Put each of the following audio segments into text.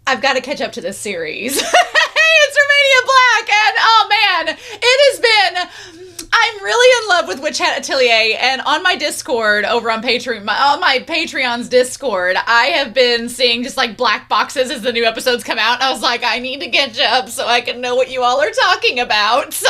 I've got to catch up to this series. Hey, it's Romania Black, and oh man, it has been, I'm really in love with Witch Hat Atelier, and on my Discord over on Patreon, on my Patreon's Discord, I have been seeing just like black boxes as the new episodes come out, and I was like, I need to catch up so I can know what you all are talking about. So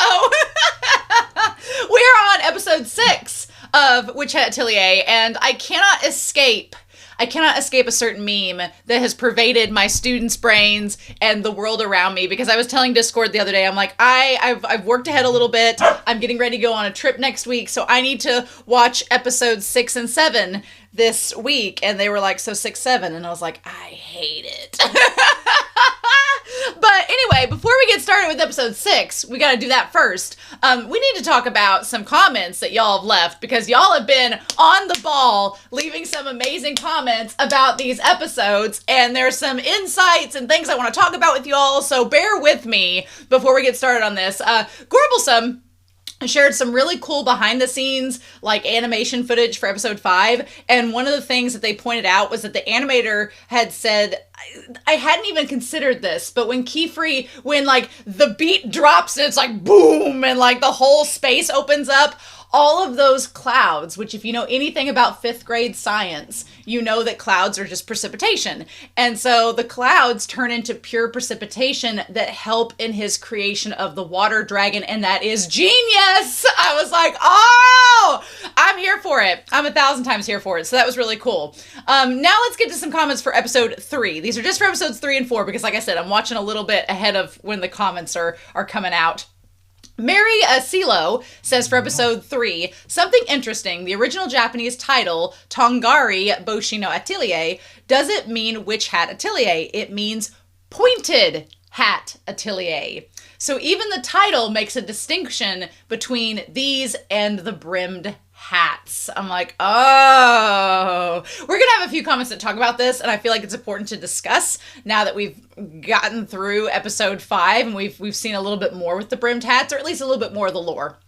we're on episode 6 of Witch Hat Atelier, and I cannot escape a certain meme that has pervaded my students' brains and the world around me, because I was telling Discord the other day, I'm like, I've worked ahead a little bit. I'm getting ready to go on a trip next week, so I need to watch episodes 6 and 7 this week. And they were like, so 6, 7. And I was like, I hate it. But anyway, before we get started with episode 6, we got to do that first. We need to talk about some comments that y'all have left, because y'all have been on the ball, leaving some amazing comments about these episodes, and there's some insights and things I want to talk about with y'all, so bear with me before we get started on this. Gorblesome shared some really cool behind the scenes like animation footage for episode 5, and one of the things that they pointed out was that the animator had said, I hadn't even considered this, but when Qifrey, when like the beat drops and it's like boom and like the whole space opens up, all of those clouds, which if you know anything about 5th grade science, you know that clouds are just precipitation. And so the clouds turn into pure precipitation that help in his creation of the water dragon, and that is genius! I was like, oh, I'm here for it. I'm 1,000 times here for it. So that was really cool. Now let's get to some comments for episode 3. These are just for episodes 3 and 4, because like I said, I'm watching a little bit ahead of when the comments are coming out. Mary Asilo says for episode 3, something interesting. The original Japanese title, Tongari Boshi no Atelier, doesn't mean witch hat atelier. It means pointed hat atelier. So even the title makes a distinction between these and the brimmed hats. I'm like, oh, we're going to have a few comments that talk about this, and I feel like it's important to discuss now that we've gotten through episode 5 and we've seen a little bit more with the brimmed hats, or at least a little bit more of the lore.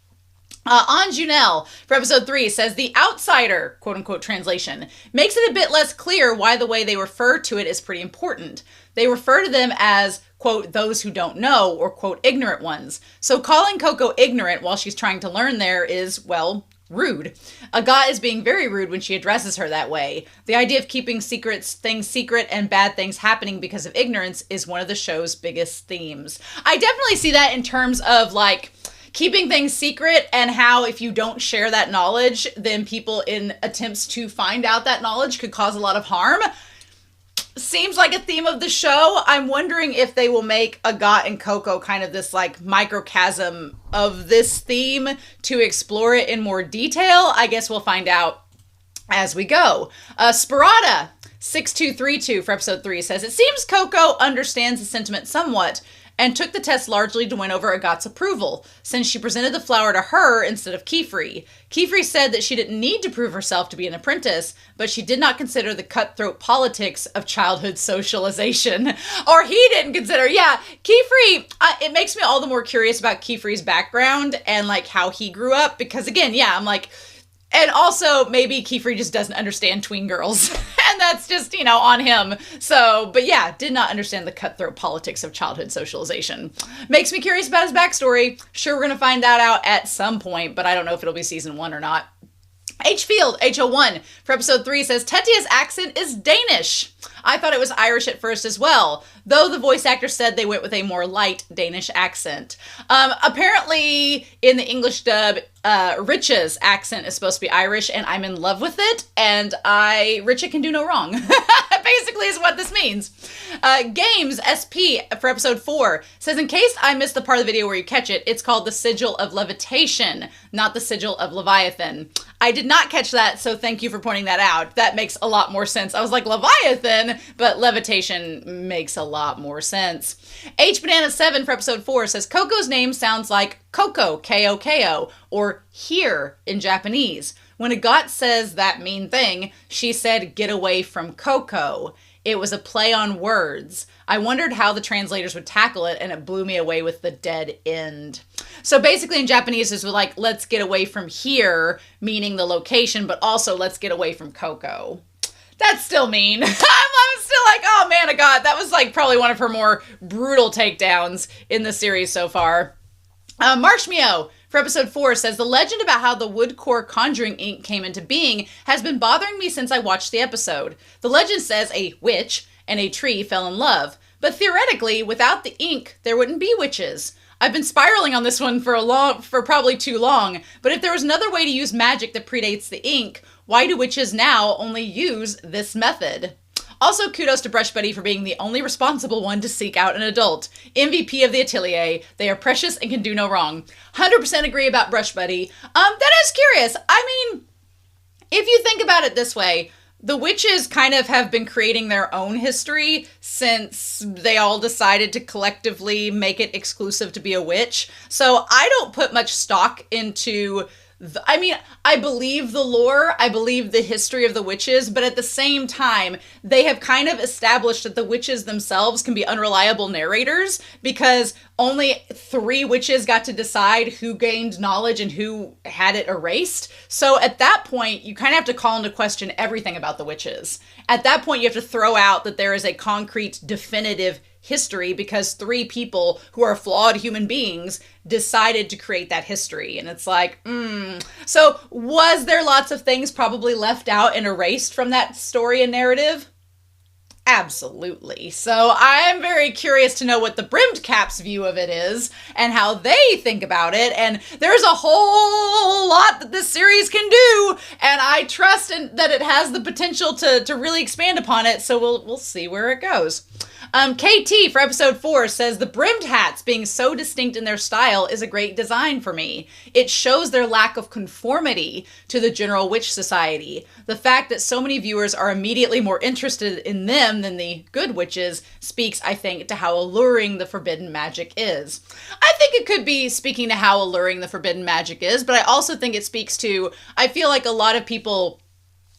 Anjunel for episode 3 says the outsider, quote unquote, translation makes it a bit less clear why the way they refer to it is pretty important. They refer to them as, quote, those who don't know, or quote, ignorant ones. So calling Coco ignorant while she's trying to learn there is, well, rude. Agat is being very rude when she addresses her that way. The idea of keeping things secret and bad things happening because of ignorance is one of the show's biggest themes. I definitely see that in terms of like keeping things secret, and how if you don't share that knowledge, then people in attempts to find out that knowledge could cause a lot of harm. Seems like a theme of the show. I'm wondering if they will make Agat and Coco kind of this like microcosm of this theme to explore it in more detail. I guess we'll find out as we go. Sparata 6232 for episode 3 says, it seems Coco understands the sentiment somewhat and took the test largely to win over Agat's approval, since she presented the flower to her instead of Qifrey. Qifrey said that she didn't need to prove herself to be an apprentice, but she did not consider the cutthroat politics of childhood socialization. Or he didn't consider, yeah, Qifrey, it makes me all the more curious about Qifrey's background and like how he grew up, because again, yeah, I'm like, and also maybe Qifrey just doesn't understand tween girls and that's just, you know, on him. So, but yeah, did not understand the cutthroat politics of childhood socialization. Makes me curious about his backstory. Sure, we're going to find that out at some point, but I don't know if it'll be season 1 or not. H-Field, H01, for episode 3 says, Tetia's accent is Danish. I thought it was Irish at first as well, though the voice actor said they went with a more light Danish accent. Apparently, in the English dub, Richa's accent is supposed to be Irish, and I'm in love with it, and Richa can do no wrong. Basically is what this means. Games, SP, for episode 4, says, in case I missed the part of the video where you catch it, it's called the Sigil of Levitation, not the Sigil of Leviathan. I did not catch that, so thank you for pointing that out. That makes a lot more sense. I was like, Leviathan, but levitation makes a lot more sense. HBanana7 for episode 4 says, Coco's name sounds like Coco, K-O-K-O, or here in Japanese. When Agat says that mean thing, she said, get away from Coco. It was a play on words. I wondered how the translators would tackle it, and it blew me away with the dead end. So basically in Japanese, it's like, let's get away from here, meaning the location, but also let's get away from Coco. That's still mean. I'm still like, oh man, God, that was like probably one of her more brutal takedowns in the series so far. Marshmeo for episode 4 says, the legend about how the wood core conjuring ink came into being has been bothering me since I watched the episode. The legend says a witch and a tree fell in love, but theoretically, without the ink, there wouldn't be witches. I've been spiraling on this one for probably too long, but if there was another way to use magic that predates the ink, why do witches now only use this method? Also, kudos to BrushBuddy for being the only responsible one to seek out an adult. MVP of the Atelier. They are precious and can do no wrong. 100% agree about BrushBuddy. That is curious. I mean, if you think about it this way, the witches kind of have been creating their own history since they all decided to collectively make it exclusive to be a witch. So I don't put much stock into... I believe the lore, I believe the history of the witches, but at the same time, they have kind of established that the witches themselves can be unreliable narrators because only 3 witches got to decide who gained knowledge and who had it erased. So at that point, you kind of have to call into question everything about the witches. At that point, you have to throw out that there is a concrete, definitive history because 3 people who are flawed human beings decided to create that history. And it's like, So was there lots of things probably left out and erased from that story and narrative? Absolutely. So I'm very curious to know what the Brimmed Cap's view of it is and how they think about it. And there's a whole lot that this series can do. And I trust that it has the potential to really expand upon it. So we'll see where it goes. KT for episode 4 says, the brimmed hats being so distinct in their style is a great design for me. It shows their lack of conformity to the general witch society. The fact that so many viewers are immediately more interested in them than the good witches speaks, I think, to how alluring the forbidden magic is. I think it could be speaking to how alluring the forbidden magic is, but I also think it speaks to, I feel like a lot of people,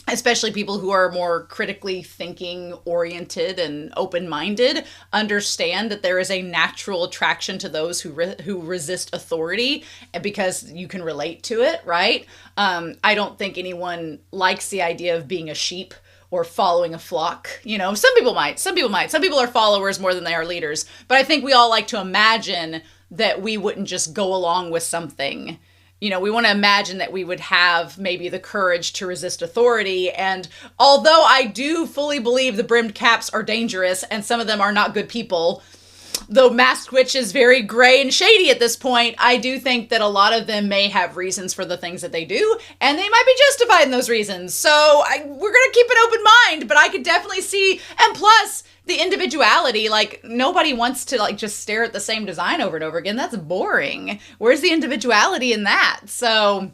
especially people who are more critically thinking oriented and open-minded, understand that there is a natural attraction to those who resist authority because you can relate to it, right? I don't think anyone likes the idea of being a sheep or following a flock. You know, some people might. Some people are followers more than they are leaders. But I think we all like to imagine that we wouldn't just go along with something. You know, we want to imagine that we would have maybe the courage to resist authority. And although I do fully believe the brimmed caps are dangerous and some of them are not good people, though Masked Witch is very gray and shady at this point, I do think that a lot of them may have reasons for the things that they do, and they might be justified in those reasons. So we're going to keep an open mind, but I could definitely see, and plus the individuality, like nobody wants to like just stare at the same design over and over again. That's boring. Where's the individuality in that? So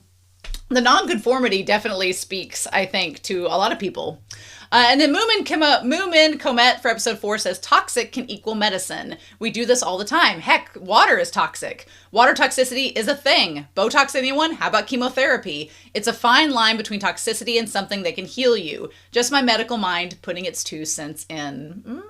the nonconformity definitely speaks, I think, to a lot of people. And then Moomin Comet for episode 4 says, toxic can equal medicine. We do this all the time. Heck, water is toxic. Water toxicity is a thing. Botox anyone? How about chemotherapy? It's a fine line between toxicity and something that can heal you. Just my medical mind putting its 2 cents in.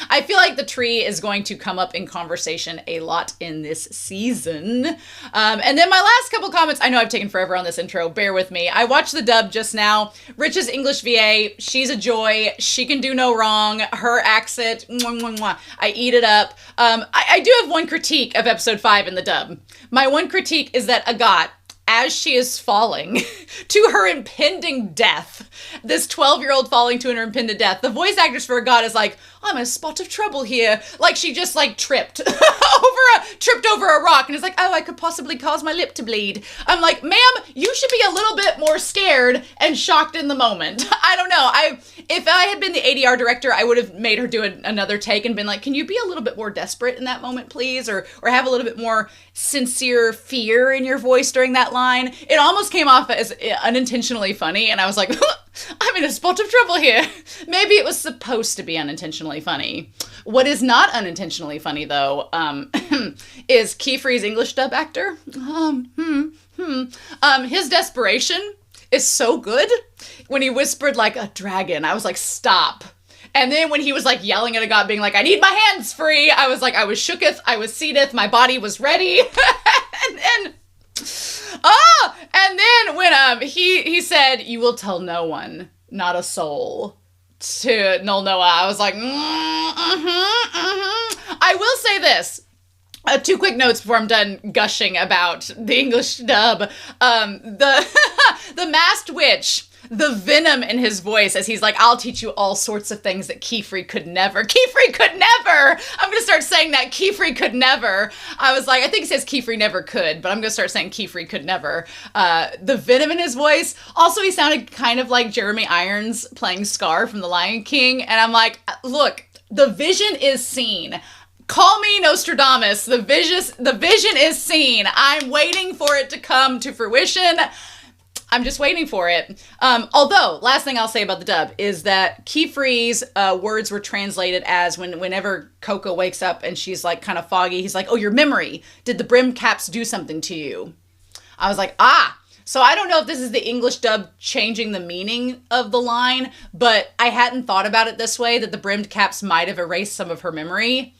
I feel like the tree is going to come up in conversation a lot in this season. And then my last couple comments, I know I've taken forever on this intro, bear with me. I watched the dub just now. Rich's English VA, she's a joy. She can do no wrong. Her accent, mwah, mwah, mwah. I eat it up. I do have one critique of episode 5 in the dub. My one critique is that Agathe, as she is falling to her impending death, this 12-year-old falling to her impending death, the voice actress for Agathe is like, I'm in a spot of trouble here. Like she just like tripped over a rock and is like, oh, I could possibly cause my lip to bleed. I'm like, ma'am, you should be a little bit more scared and shocked in the moment. I don't know. If I had been the ADR director, I would have made her do another take and been like, can you be a little bit more desperate in that moment, please? Or have a little bit more sincere fear in your voice during that line. It almost came off as unintentionally funny, and I was like, I'm in a spot of trouble here. Maybe it was supposed to be unintentionally funny. What is not unintentionally funny, though, is Qifrey's English dub actor. His desperation is so good. When he whispered like a dragon, I was like, stop. And then when he was like yelling at a god, being like, I need my hands free, I was like, I was shooketh, I was seedeth, my body was ready. and then when he said, you will tell no one, not a soul, to Nol Noah. I was like, I will say this. Two quick notes before I'm done gushing about the English dub. The masked witch, the venom in his voice as he's like, I'll teach you all sorts of things that Qifrey could never. Qifrey could never! I'm going to start saying that. Qifrey could never. I was like, I think it says Qifrey never could, but I'm going to start saying Qifrey could never. The venom in his voice. Also, he sounded kind of like Jeremy Irons playing Scar from The Lion King. And I'm like, look, the vision is seen. Call me Nostradamus. The vision is seen. I'm waiting for it to come to fruition. I'm just waiting for it. Although, last thing I'll say about the dub is that Qifrey's words were translated as whenever Coco wakes up and she's like kind of foggy, he's like, oh, your memory. Did the brim caps do something to you? I was like, ah. So I don't know if this is the English dub changing the meaning of the line, but I hadn't thought about it this way, that the brimmed caps might have erased some of her memory.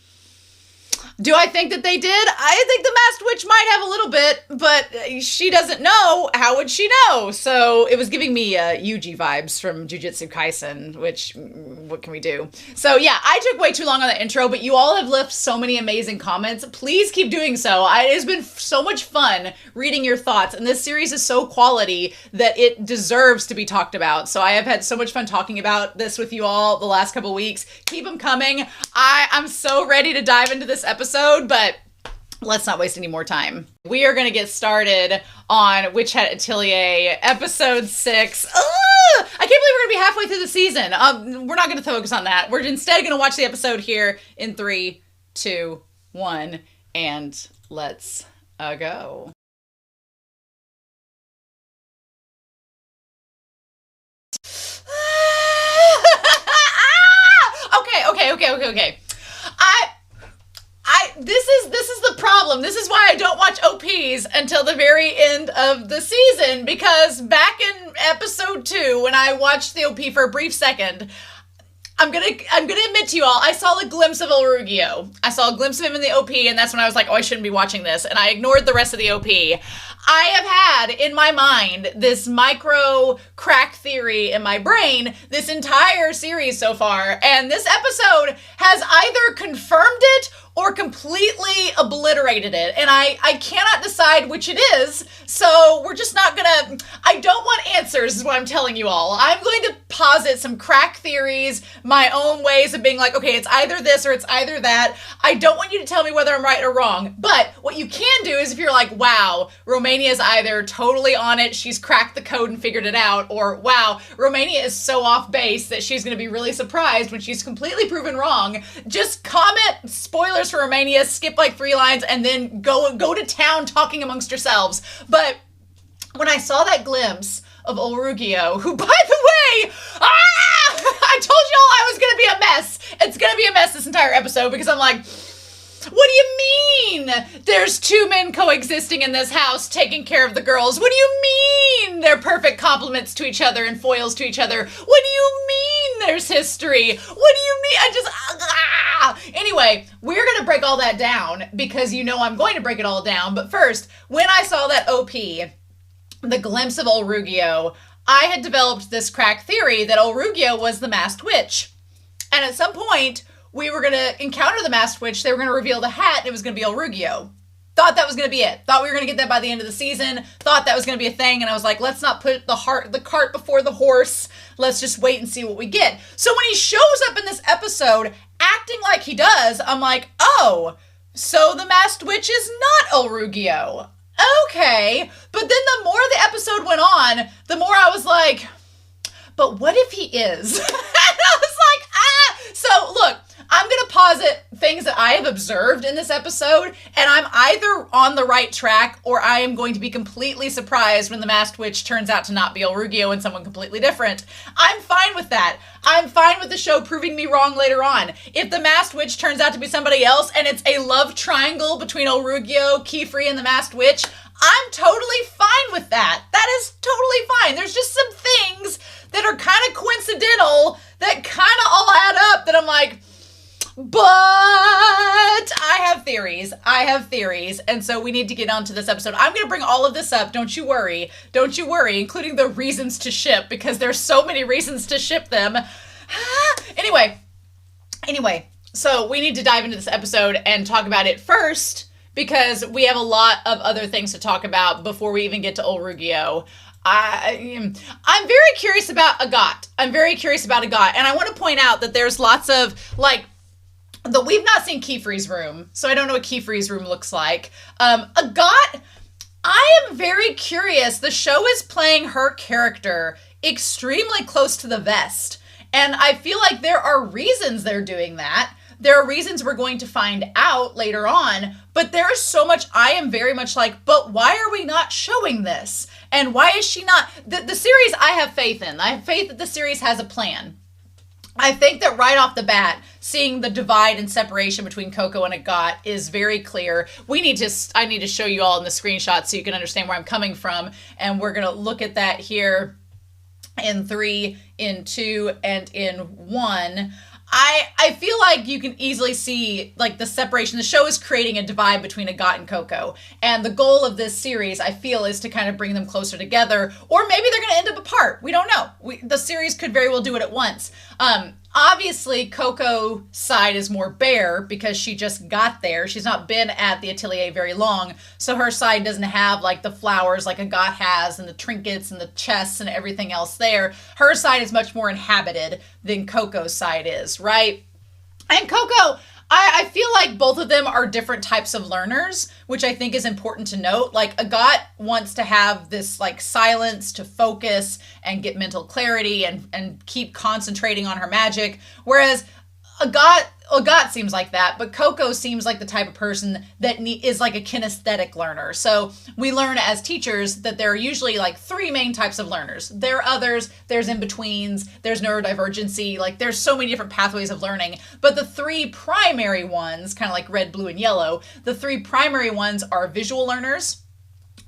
Do I think that they did? I think the masked witch might have a little bit, but she doesn't know. How would she know? So it was giving me Yuji vibes from Jujutsu Kaisen, which, what can we do? So yeah, I took way too long on the intro, but you all have left so many amazing comments. Please keep doing so. It has been so much fun reading your thoughts, and this series is so quality that it deserves to be talked about. So I have had so much fun talking about this with you all the last couple weeks. Keep them coming. I'm so ready to dive into this episode, but let's not waste any more time. We are going to get started on Witch Hat Atelier, episode 6. Ugh! I can't believe we're going to be halfway through the season. We're not going to focus on that. We're instead going to watch the episode here in 3, 2, 1, and let's go. Okay. This is the problem. This is why I don't watch OPs until the very end of the season, because back in episode 2, when I watched the OP for a brief second, I'm gonna admit to you all, I saw a glimpse of Olruggio. I saw a glimpse of him in the OP, and that's when I was like, oh, I shouldn't be watching this, and I ignored the rest of the OP. I have had in my mind this micro crack theory in my brain this entire series so far, and this episode has either confirmed it or completely obliterated it, and I cannot decide which it is, so we're just not gonna, I don't want answers is what I'm telling you all. I'm going to posit some crack theories, my own ways of being like, okay, it's either this or it's either that. I don't want you to tell me whether I'm right or wrong, but what you can do is if you're like, wow, Romania's either totally on it, she's cracked the code and figured it out, or wow, Romania is so off base that she's gonna be really surprised when she's completely proven wrong, just comment spoilers for Romania, skip like 3 lines, and then go to town talking amongst yourselves. But when I saw that glimpse of Olruggio, who, by the way, I told y'all I was gonna be a mess. It's gonna be a mess this entire episode, because I'm like, what do you mean there's 2 men coexisting in this house taking care of the girls? What do you mean they're perfect complements to each other and foils to each other? What do you mean there's history? What do you mean? Anyway, we're going to break all that down, because you know I'm going to break it all down. But first, when I saw that OP, the glimpse of Olruggio, I had developed this crack theory that Olruggio was the masked witch. And at some point, we were going to encounter the masked witch, they were going to reveal the hat, and it was going to be Olruggio. Thought that was going to be it. Thought we were going to get that by the end of the season. Thought that was going to be a thing, and I was like, let's not put the cart before the horse. Let's just wait and see what we get. So when he shows up in this episode, acting like he does, I'm like, oh, so the masked witch is not Olruggio. Okay. But then the more the episode went on, the more I was like, but what if he is? And I was like, So look, I'm going to posit things that I have observed in this episode, and I'm either on the right track or I am going to be completely surprised when the masked witch turns out to not be Olruggio and someone completely different. I'm fine with that. I'm fine with the show proving me wrong later on. If the masked witch turns out to be somebody else and it's a love triangle between Olruggio, Qifrey, and the masked witch, I'm totally fine with that. That is totally fine. There's just some things that are kind of coincidental that kind of all add up that I'm like, but I have theories, and so we need to get on to this episode. I'm going to bring all of this up, don't you worry, including the reasons to ship, because there's so many reasons to ship them. Anyway, so we need to dive into this episode and talk about it first because we have a lot of other things to talk about before we even get to Olruggio. I'm very curious about Agat. And I want to point out that there's lots of, like, we've not seen Qifrey's room, so I don't know what Qifrey's room looks like. Agat, I am very curious. The show is playing her character extremely close to the vest. And I feel like there are reasons they're doing that. There are reasons we're going to find out later on, but there's so much I am very much like, but why are we not showing this? And why is she not? The series I have faith in. I have faith that the series has a plan. I think that right off the bat, seeing the divide and separation between Coco and Agat is very clear. I need to show you all in the screenshot so you can understand where I'm coming from. And we're going to look at that here in 3, in 2, and in 1. I feel like you can easily see, like, the separation. The show is creating a divide between Agat and Coco. And the goal of this series, I feel, is to kind of bring them closer together. Or maybe they're going to end up apart. We don't know. The series could very well do it at once. Obviously, Coco's side is more bare because she just got there. She's not been at the Atelier very long. So her side doesn't have, like, the flowers like Agat has and the trinkets and the chests and everything else there. Her side is much more inhabited than Coco's side is, right? And Coco, I feel like both of them are different types of learners, which I think is important to note. Like, Agat wants to have this, like, silence to focus and get mental clarity and keep concentrating on her magic, whereas Agat seems like that, but Coco seems like the type of person that is like a kinesthetic learner. So we learn as teachers that there are usually like 3 main types of learners. There are others, there's in-betweens, there's neurodivergency, like there's so many different pathways of learning. But the 3 primary ones, kind of like red, blue, and yellow, the 3 primary ones are visual learners,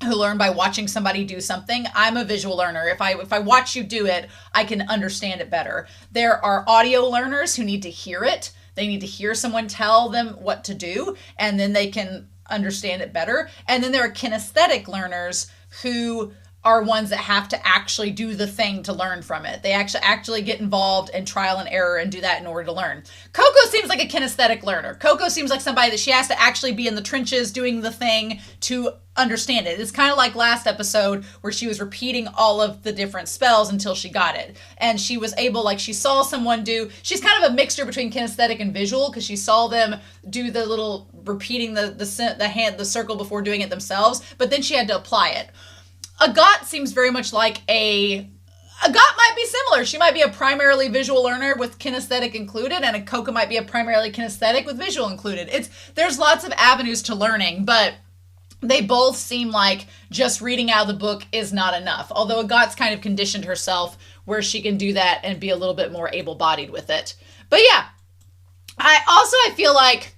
who learn by watching somebody do something. I'm a visual learner. If I watch you do it, I can understand it better. There are audio learners who need to hear it. They need to hear someone tell them what to do, and then they can understand it better. And then there are kinesthetic learners who are ones that have to actually do the thing to learn from it. They actually get involved in trial and error and do that in order to learn. Coco seems like a kinesthetic learner. Coco seems like somebody that she has to actually be in the trenches doing the thing to understand it. It's kind of like last episode where she was repeating all of the different spells until she got it. And she was able, like, she saw someone do, she's kind of a mixture between kinesthetic and visual because she saw them do the little repeating the circle before doing it themselves, but then she had to apply it. Agat seems very much like Agat might be similar. She might be a primarily visual learner with kinesthetic included, and a Coco might be a primarily kinesthetic with visual included. There's lots of avenues to learning, but they both seem like just reading out of the book is not enough. Although Agat's kind of conditioned herself where she can do that and be a little bit more able-bodied with it. But yeah, I feel like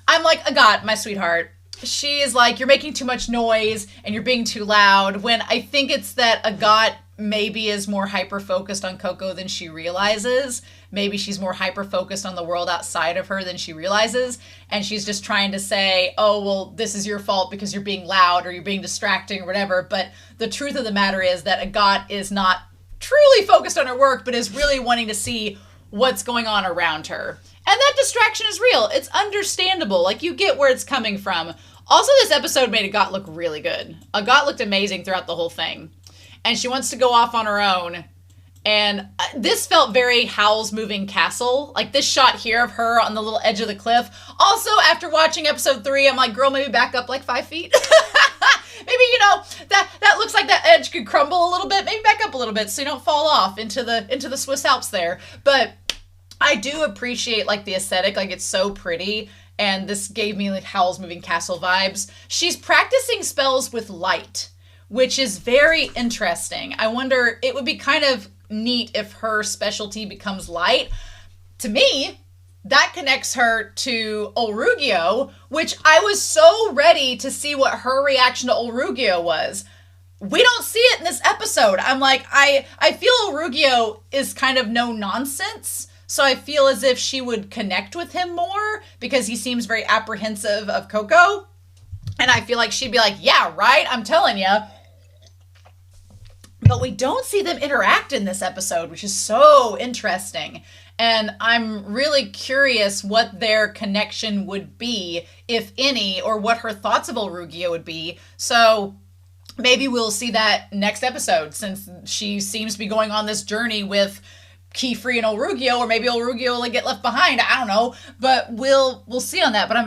I'm like, Agat, my sweetheart. She is like, you're making too much noise and you're being too loud, when I think it's that Agat maybe is more hyper-focused on Coco than she realizes. Maybe she's more hyper-focused on the world outside of her than she realizes. And she's just trying to say, oh, well, this is your fault because you're being loud or you're being distracting or whatever. But the truth of the matter is that Agat is not truly focused on her work, but is really wanting to see what's going on around her. And that distraction is real. It's understandable. Like, you get where it's coming from. Also, this episode made Agat look really good. Agat looked amazing throughout the whole thing. And she wants to go off on her own. And this felt very Howl's Moving Castle. Like, this shot here of her on the little edge of the cliff. Also, after watching episode 3, I'm like, girl, maybe back up like 5 feet. Maybe, that looks like that edge could crumble a little bit. Maybe back up a little bit so you don't fall off into the Swiss Alps there. But I do appreciate, like, the aesthetic. Like, it's so pretty. And this gave me, like, Howl's Moving Castle vibes. She's practicing spells with light, which is very interesting. I wonder, it would be kind of neat if her specialty becomes light. To me, that connects her to Olruggio, which I was so ready to see what her reaction to Olruggio was. We don't see it in this episode. I'm like, I feel Olruggio is kind of no nonsense. So I feel as if she would connect with him more because he seems very apprehensive of Coco. And I feel like she'd be like, yeah, right, I'm telling you. But we don't see them interact in this episode, which is so interesting. And I'm really curious what their connection would be, if any, or what her thoughts of Olruggio would be. So maybe we'll see that next episode, since she seems to be going on this journey with Qifrey and Olruggio, or maybe Olruggio will get left behind. I don't know, but we'll see on that. But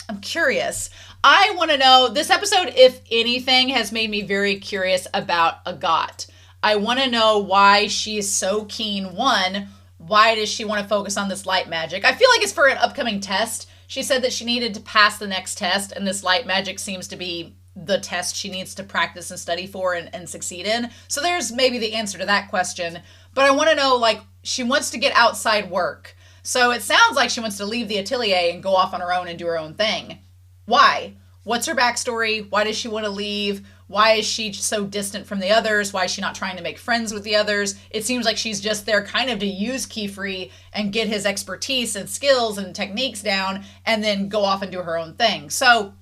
I'm curious. I want to know, this episode, if anything, has made me very curious about Agathe. I want to know why she's so keen. One, why does she want to focus on this light magic? I feel like it's for an upcoming test. She said that she needed to pass the next test, and this light magic seems to be the test she needs to practice and study for and succeed in. So there's maybe the answer to that question. But I want to know, like, she wants to get outside work. So it sounds like she wants to leave the Atelier and go off on her own and do her own thing. Why? What's her backstory? Why does she want to leave? Why is she so distant from the others? Why is she not trying to make friends with the others? It seems like she's just there kind of to use Qifrey and get his expertise and skills and techniques down, and then go off and do her own thing. So,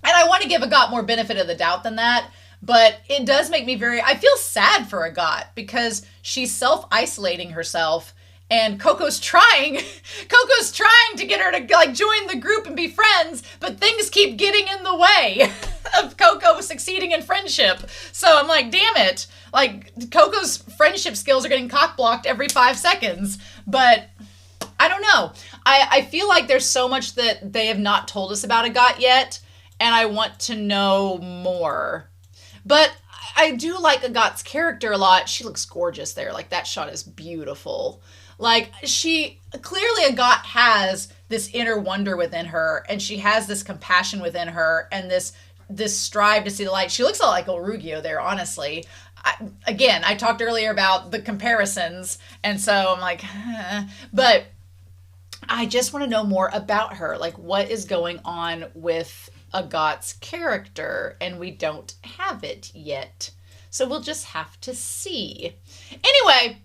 and I want to give Agathe more benefit of the doubt than that, but it does make me I feel sad for Agathe, because she's self-isolating herself. And Coco's trying to get her to, like, join the group and be friends, but things keep getting in the way of Coco succeeding in friendship. So I'm like, damn it. Like, Coco's friendship skills are getting cock-blocked every 5 seconds. But I don't know. I feel like there's so much that they have not told us about Agathe yet, and I want to know more. But I do like Agathe's character a lot. She looks gorgeous there. Like, that shot is beautiful. Like, clearly Agathe has this inner wonder within her, and she has this compassion within her, and this strive to see the light. She looks a lot like Olruggio there, honestly. I talked earlier about the comparisons, and so I'm like, but I just want to know more about her. Like, what is going on with Agathe's character, and we don't have it yet. So we'll just have to see. Anyway,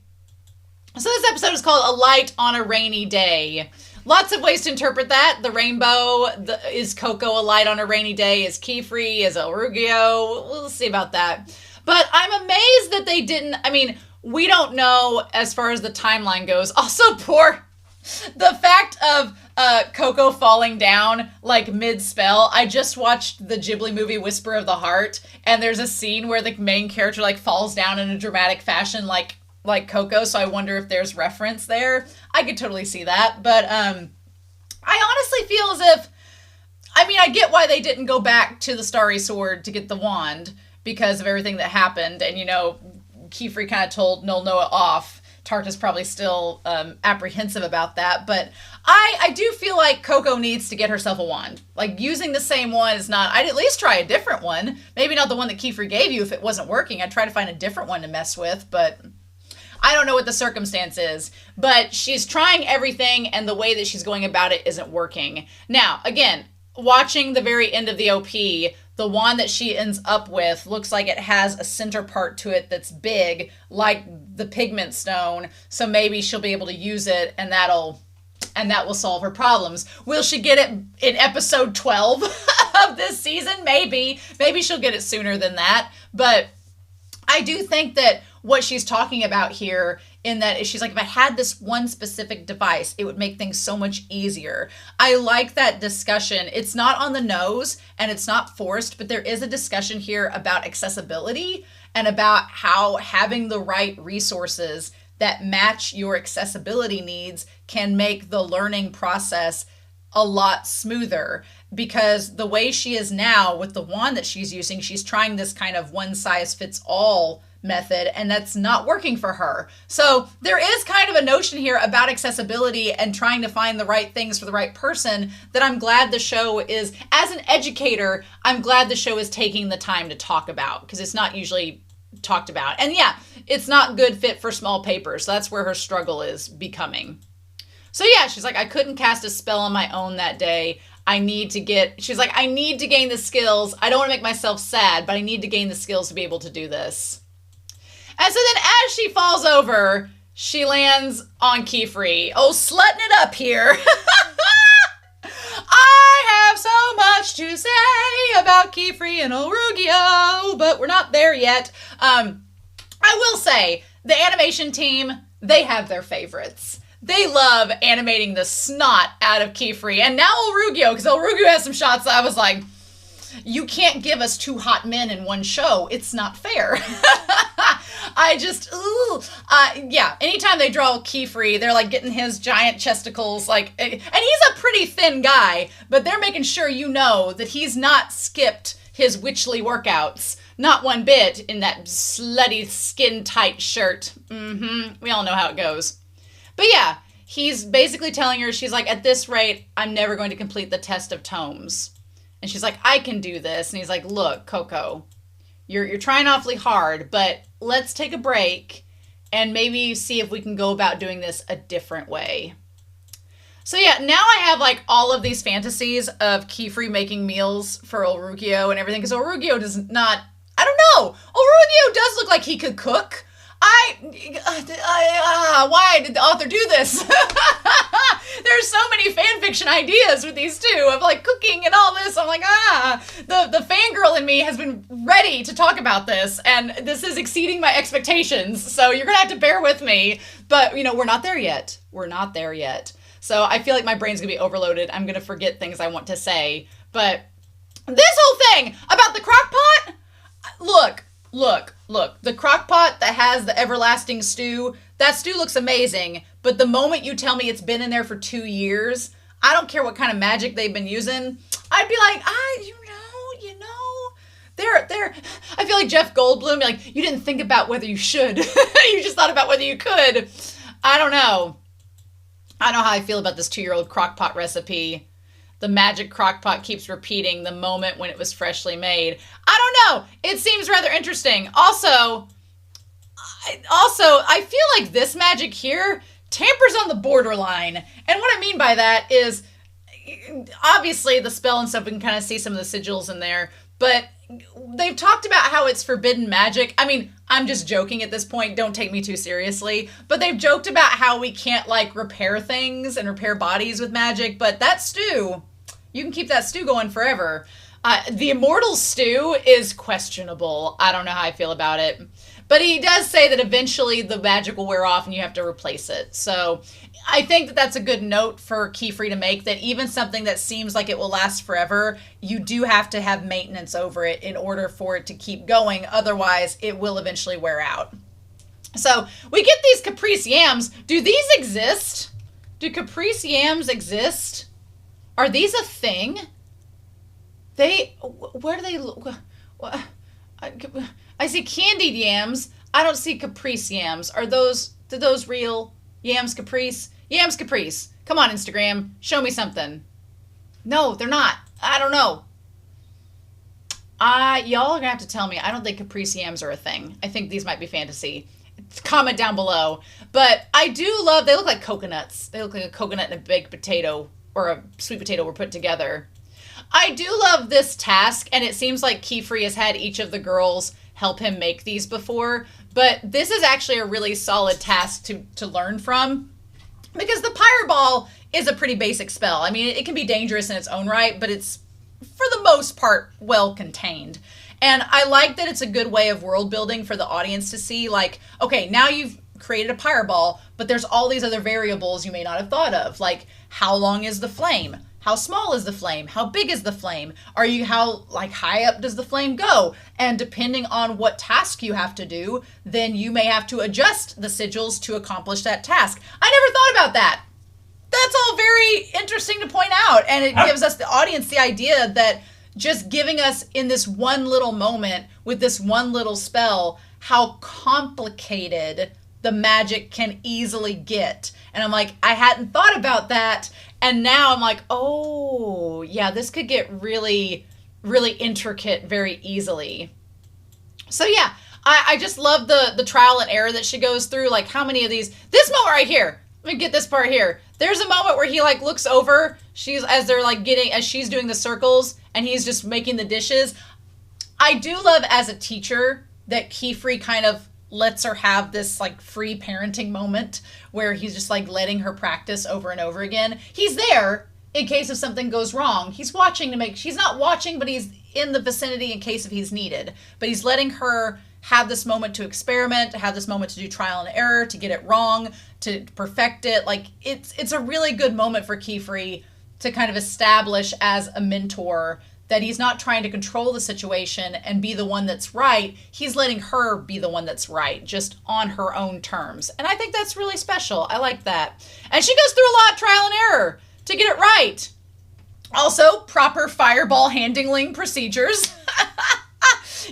so this episode is called A Light on a Rainy Day. Lots of ways to interpret that. The rainbow, is Coco a light on a rainy day? Is Qifrey? Is Olruggio? We'll see about that. But I'm amazed that they didn't, we don't know as far as the timeline goes. Also, the fact of Coco falling down, like, mid-spell. I just watched the Ghibli movie Whisper of the Heart, and there's a scene where the main character, like, falls down in a dramatic fashion, like Coco, so I wonder if there's reference there. I could totally see that, but I honestly feel as if, I get why they didn't go back to the Starry Sword to get the wand, because of everything that happened, and, Qifrey kind of told Noa off. Tarta's probably still apprehensive about that, but I do feel like Coco needs to get herself a wand. Like, using the same one is not, I'd at least try a different one. Maybe not the one that Qifrey gave you if it wasn't working. I'd try to find a different one to mess with, but I don't know what the circumstance is, but she's trying everything, and the way that she's going about it isn't working. Now, again, watching the very end of the OP, the wand that she ends up with looks like it has a center part to it that's big, like the pigment stone, so maybe she'll be able to use it, and that will solve her problems. Will she get it in episode 12 of this season? Maybe. Maybe she'll get it sooner than that, but I do think that what she's talking about here, in that she's like, if I had this one specific device, it would make things so much easier. I like that discussion. It's not on the nose and it's not forced, but there is a discussion here about accessibility and about how having the right resources that match your accessibility needs can make the learning process a lot smoother. Because the way she is now with the wand that she's using, she's trying this kind of one-size-fits-all method, and that's not working for her. So there is kind of a notion here about accessibility and trying to find the right things for the right person that I'm glad the show is, as an educator, I'm glad the show is taking the time to talk about, because it's not usually talked about. And yeah, it's not good fit for small papers. So that's where her struggle is becoming. So yeah, she's like, I couldn't cast a spell on my own that day. She's like, I need to gain the skills. I don't want to make myself sad, but I need to gain the skills to be able to do this. And so then as she falls over, she lands on Qifrey. Oh, slutting it up here. I have so much to say about Qifrey and Olruggio, but we're not there yet. I will say, the animation team, they have their favorites. They love animating the snot out of Qifrey. And now Olruggio, because Olruggio has some shots that I was like, you can't give us 2 hot men in one show. It's not fair. Yeah, anytime they draw Qifrey, they're like getting his giant chesticles, like, and he's a pretty thin guy, but they're making sure you know that he's not skipped his witchly workouts. Not one bit in that slutty skin-tight shirt. We all know how it goes. But yeah, he's basically telling her, she's like, at this rate, I'm never going to complete the test of tomes. And she's like, I can do this. And he's like, look, Coco, you're trying awfully hard, but let's take a break and maybe see if we can go about doing this a different way. So yeah, now I have like all of these fantasies of Qifrey making meals for Olruggio and everything, because Olruggio does not, I don't know, Olruggio does look like he could cook. Why did the author do this? There's so many fan fiction ideas with these two of like cooking and all this. I'm like, the fangirl in me has been ready to talk about this, and this is exceeding my expectations. So you're gonna have to bear with me, but you know, we're not there yet. We're not there yet. So I feel like my brain's gonna be overloaded. I'm gonna forget things I want to say, but this whole thing about the crock pot, look, the crock pot that has the everlasting stew, that stew looks amazing, but the moment you tell me it's been in there for 2 years, I don't care what kind of magic they've been using, I'd be like, I feel like Jeff Goldblum, like, you didn't think about whether you should, you just thought about whether you could. I don't know how I feel about this 2-year-old crock pot recipe. The magic crock pot keeps repeating the moment when it was freshly made. I don't know. It seems rather interesting. Also, I feel like this magic here tampers on the borderline. And what I mean by that is, obviously the spell and stuff, we can kind of see some of the sigils in there, but they've talked about how it's forbidden magic. I mean, I'm just joking at this point. Don't take me too seriously. But they've joked about how we can't, like, repair things and repair bodies with magic. But that stew, you can keep that stew going forever. The immortal stew is questionable. I don't know how I feel about it. But he does say that eventually the magic will wear off and you have to replace it. So I think that that's a good note for Qifrey to make, that even something that seems like it will last forever, you do have to have maintenance over it in order for it to keep going. Otherwise, it will eventually wear out. So we get these caprice yams. Do these exist? Do caprice yams exist? Are these a thing? Where do they look? I see candied yams. I don't see caprice yams. Are those real? Yams caprice? Yams caprice. Come on, Instagram. Show me something. No, they're not. I don't know. Y'all are gonna have to tell me. I don't think caprice yams are a thing. I think these might be fantasy. Comment down below. But I do love, they look like coconuts. They look like a coconut and a baked potato, or a sweet potato were put together. I do love this task, and it seems like Qifrey has had each of the girls help him make these before, but this is actually a really solid task to learn from, because the Pyre Ball is a pretty basic spell. I mean, it can be dangerous in its own right, but it's, for the most part, well contained. And I like that it's a good way of world building for the audience to see, like, okay, now you've created a Pyre Ball, but there's all these other variables you may not have thought of, like how long is the flame? How small is the flame? How big is the flame? How high up does the flame go? And depending on what task you have to do, then you may have to adjust the sigils to accomplish that task. I never thought about that. That's all very interesting to point out. And it gives us, the audience, the idea that just giving us in this one little moment with this one little spell, how complicated the magic can easily get. And I'm like, I hadn't thought about that. And now I'm like, oh, yeah, this could get really, really intricate very easily. So yeah, I just love the trial and error that she goes through. Like, how many of these, this moment right here, let me get this part here. There's a moment where he like looks over, as she's doing the circles and he's just making the dishes. I do love as a teacher that Qifrey kind of lets her have this like free parenting moment where he's just like letting her practice over and over again. He's there in case if something goes wrong. He's watching to make, she's not watching, but he's in the vicinity in case if he's needed. But he's letting her have this moment to experiment, to have this moment to do trial and error, to get it wrong, to perfect it. Like, it's a really good moment for Qifrey to kind of establish as a mentor that he's not trying to control the situation and be the one that's right. He's letting her be the one that's right, just on her own terms. And I think that's really special. I like that. And she goes through a lot of trial and error to get it right. Also, proper fireball handling procedures.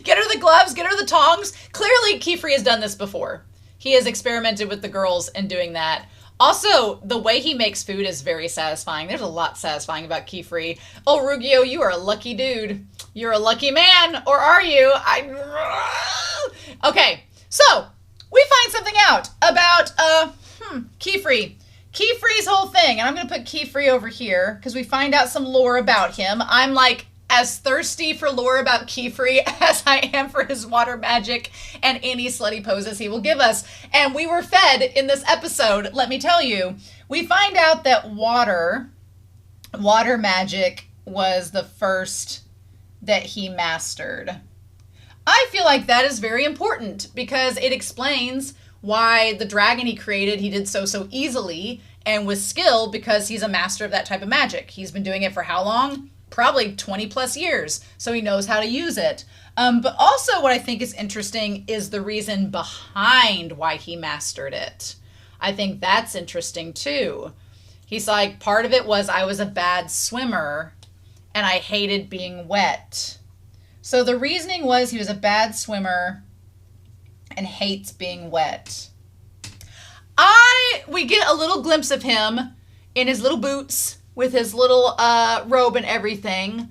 Get her the gloves, get her the tongs. Clearly, Qifrey has done this before. He has experimented with the girls in doing that. Also, the way he makes food is very satisfying. There's a lot satisfying about Qifrey. Olruggio, you are a lucky dude. You're a lucky man, or are you? Okay, so we find something out about Qifrey. Qifrey's whole thing, and I'm going to put Qifrey over here because we find out some lore about him. I'm like as thirsty for lore about Qifrey as I am for his water magic and any slutty poses he will give us. And we were fed in this episode, let me tell you. We find out that water magic was the first that he mastered. I feel like that is very important because it explains why the dragon he created, he did so easily and with skill because he's a master of that type of magic. He's been doing it for how long? Probably 20 plus years. So he knows how to use it. But also what I think is interesting is the reason behind why he mastered it. I think that's interesting too. He's like, part of it was I was a bad swimmer and I hated being wet. So the reasoning was he was a bad swimmer and hates being wet. We get a little glimpse of him in his little boots with his little robe and everything.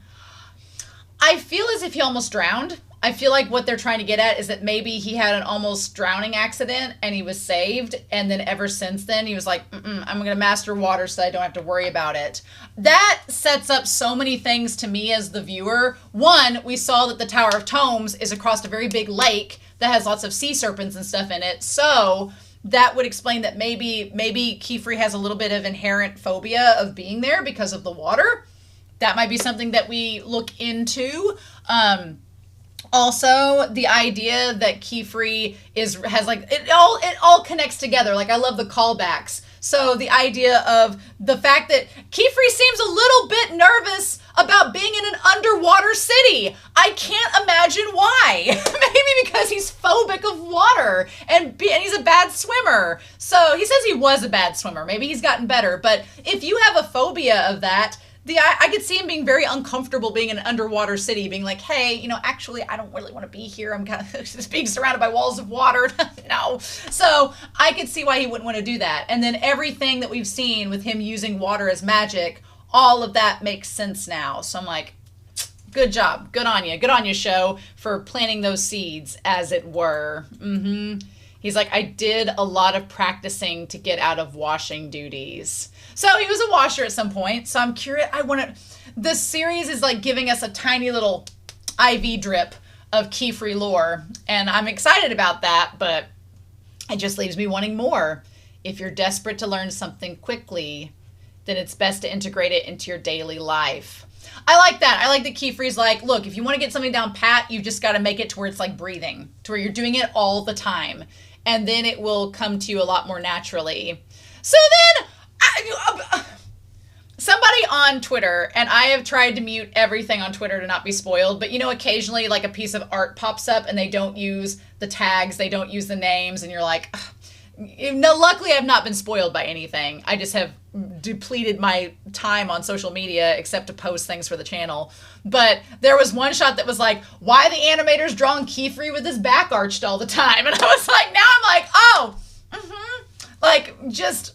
I feel as if he almost drowned. I feel like what they're trying to get at is that maybe he had an almost drowning accident and he was saved. And then ever since then, he was like, I'm going to master water so I don't have to worry about it. That sets up so many things to me as the viewer. One, we saw that the Tower of Tomes is across a very big lake that has lots of sea serpents and stuff in it. So that would explain that maybe Qifrey has a little bit of inherent phobia of being there because of the water. That might be something that we look into. Also, the idea that Qifrey has like, it all connects together. Like, I love the callbacks. So the idea of the fact that Qifrey seems a little bit nervous about being in an underwater city. I can't imagine why. Maybe because he's phobic of water and he's a bad swimmer. So he says he was a bad swimmer. Maybe he's gotten better. But if you have a phobia of that, I could see him being very uncomfortable being in an underwater city, being like, hey, actually, I don't really want to be here. I'm kind of just being surrounded by walls of water. No. So I could see why he wouldn't want to do that. And then everything that we've seen with him using water as magic, all of that makes sense now. So I'm like, good job. Good on you. Good on you, show, for planting those seeds, as it were. He's like, I did a lot of practicing to get out of washing duties. So he was a washer at some point. So I'm curious. This series is like giving us a tiny little IV drip of Qifrey lore. And I'm excited about that, but it just leaves me wanting more. If you're desperate to learn something quickly, then it's best to integrate it into your daily life. I like that. I like that Qifrey's like, look, if you want to get something down pat, you've just got to make it to where it's like breathing, to where you're doing it all the time. And then it will come to you a lot more naturally. So then, somebody on Twitter, and I have tried to mute everything on Twitter to not be spoiled, but occasionally like a piece of art pops up and they don't use the tags, they don't use the names, and you're like, no, luckily I've not been spoiled by anything. I just have depleted my time on social media except to post things for the channel. But there was one shot that was like, why the animator's drawing Qifrey with his back arched all the time? And I was like, now I'm like, oh, like, just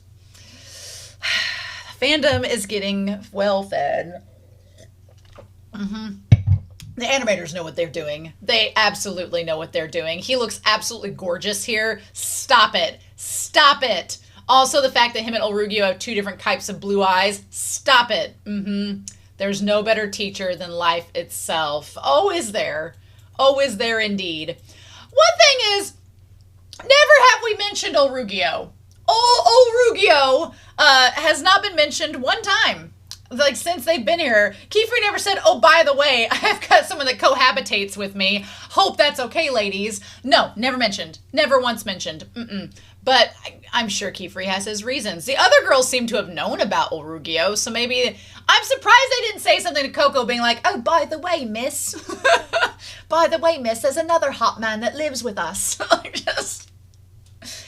Fandom is getting well fed. The animators know what they're doing. They absolutely know what they're doing. He looks absolutely gorgeous here. Stop it. Stop it. Also, the fact that him and Olruggio have two different types of blue eyes. Stop it. There's no better teacher than life itself. Oh, is there? Oh, is there indeed? One thing is, never have we mentioned Olruggio. Olruggio has not been mentioned one time. like, since they've been here. Qifrey never said, oh, by the way, I've got someone that cohabitates with me. Hope that's okay, ladies. No, never mentioned. Never once mentioned. But I'm sure Qifrey has his reasons. The other girls seem to have known about Olruggio, so maybe... I'm surprised they didn't say something to Coco being like, oh, by the way, miss. By the way, miss, there's another hot man that lives with us. Just...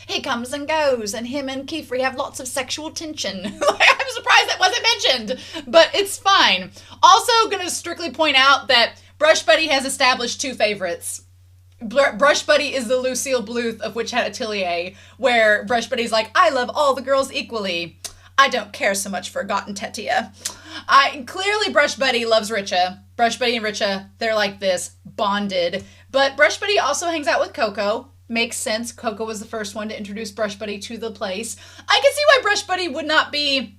He comes and goes, and him and Qifrey have lots of sexual tension. I'm surprised that wasn't mentioned, but it's fine. Also, gonna strictly point out that BrushBuddy has established two favorites. BrushBuddy is the Lucille Bluth of Witch Hat Atelier, where BrushBuddy's like, I love all the girls equally. I don't care so much for Got and Tetia. Clearly BrushBuddy loves Richa. BrushBuddy and Richa, they're like this, bonded. But BrushBuddy also hangs out with Coco. Makes sense. Coco was the first one to introduce BrushBuddy to the place. I can see why BrushBuddy would not be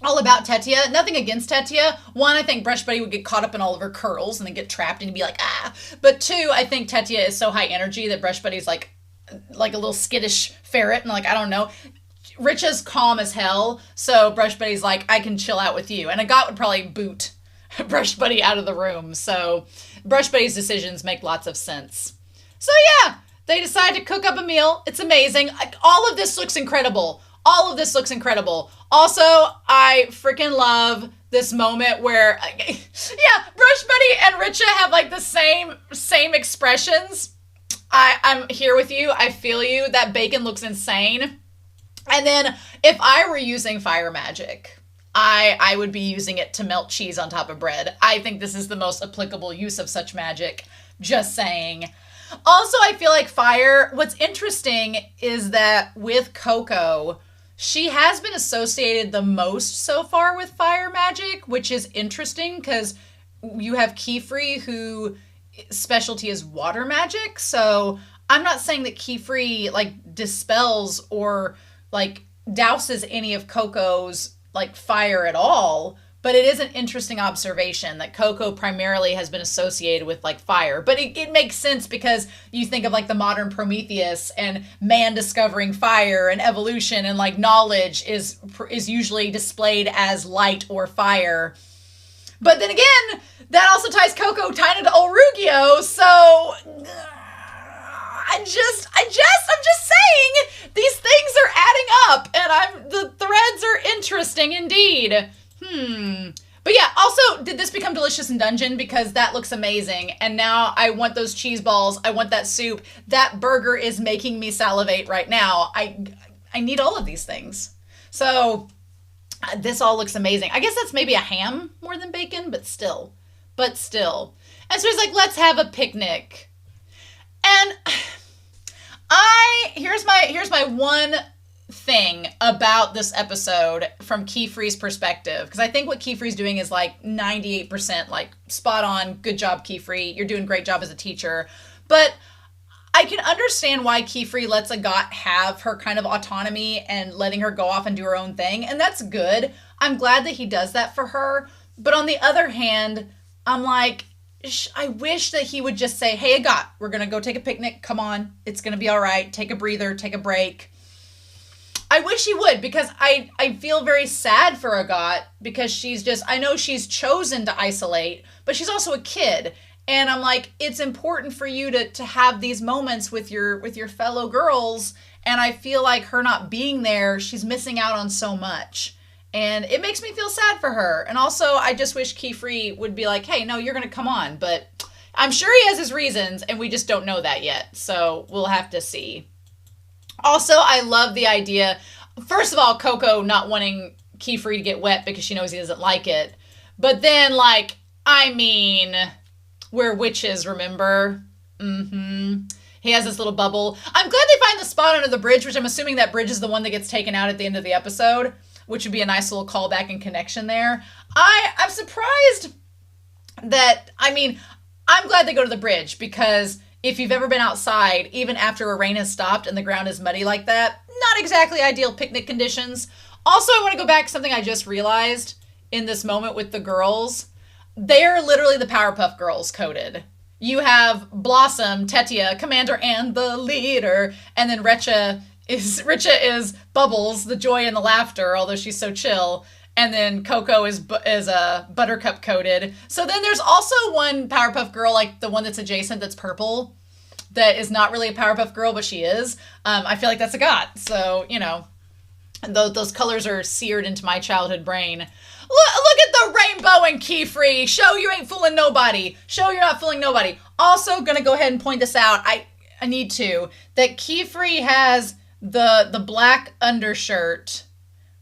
all about Tetia. Nothing against Tetia. One, I think BrushBuddy would get caught up in all of her curls and then get trapped and be like, ah. But two, I think Tetia is so high energy that BrushBuddy's like a little skittish ferret and like, I don't know. Richa's calm as hell, so BrushBuddy's like, I can chill out with you. And Agat would probably boot BrushBuddy out of the room. So BrushBuddy's decisions make lots of sense. So yeah. They decide to cook up a meal. It's amazing. All of this looks incredible. All of this looks incredible. Also, I freaking love this moment where, yeah, BrushBuddy and Richa have like the same expressions. I'm here with you. I feel you. That bacon looks insane. And then if I were using fire magic, I would be using it to melt cheese on top of bread. I think this is the most applicable use of such magic. Just saying. Also, I feel like fire, what's interesting is that with Coco, she has been associated the most so far with fire magic, which is interesting because you have Qifrey, who specialty is water magic. So I'm not saying that Qifrey like dispels or like douses any of Coco's like fire at all. But it is an interesting observation that Coco primarily has been associated with like fire. But it makes sense because you think of like the modern Prometheus and man discovering fire and evolution and like knowledge is usually displayed as light or fire. But then again, that also ties Coco kind of to Olruggio. So I'm just saying these things are adding up and the threads are interesting indeed. But yeah, also, did this become delicious in Dungeon? Because that looks amazing. And now I want those cheese balls. I want that soup. That burger is making me salivate right now. I need all of these things. So this all looks amazing. I guess that's maybe a ham more than bacon, but still. And so he's like, let's have a picnic. And here's my one thing about this episode from Qifrey's perspective, because I think what Qifrey's doing is like 98% like spot on. Good job, Qifrey. You're doing a great job as a teacher. But I can understand why Qifrey lets Agat have her kind of autonomy and letting her go off and do her own thing. And that's good. I'm glad that he does that for her. But on the other hand, I'm like, I wish that he would just say, hey, Agat, we're going to go take a picnic. Come on. It's going to be all right. Take a breather. Take a break. I wish he would, because I feel very sad for Agat, because I know she's chosen to isolate, but she's also a kid. And I'm like, it's important for you to have these moments with your fellow girls. And I feel like her not being there, she's missing out on so much. And it makes me feel sad for her. And also, I just wish Qifrey would be like, hey, no, you're going to come on. But I'm sure he has his reasons, and we just don't know that yet. So we'll have to see. Also, I love the idea, first of all, Coco not wanting Qifrey to get wet because she knows he doesn't like it. But then, like, I mean, we're witches, remember? He has this little bubble. I'm glad they find the spot under the bridge, which I'm assuming that bridge is the one that gets taken out at the end of the episode, which would be a nice little callback and connection there. I'm surprised that, I mean, I'm glad they go to the bridge, because if you've ever been outside, even after a rain has stopped and the ground is muddy like that, not exactly ideal picnic conditions. Also, I want to go back to something I just realized in this moment with the girls. They're literally the Powerpuff Girls coded. You have Blossom, Tetia, Commander, and the leader. And then Richa is Bubbles, the joy and the laughter, although she's so chill. And then Coco is buttercup coated. So then there's also one Powerpuff Girl, like the one that's adjacent, that's purple, that is not really a Powerpuff Girl, but she is. I feel like that's a got. So, you know, those colors are seared into my childhood brain. Look at the rainbow in Qifrey. Show you ain't fooling nobody. Show you're not fooling nobody. Also, gonna go ahead and point this out. I need to. That Qifrey has the black undershirt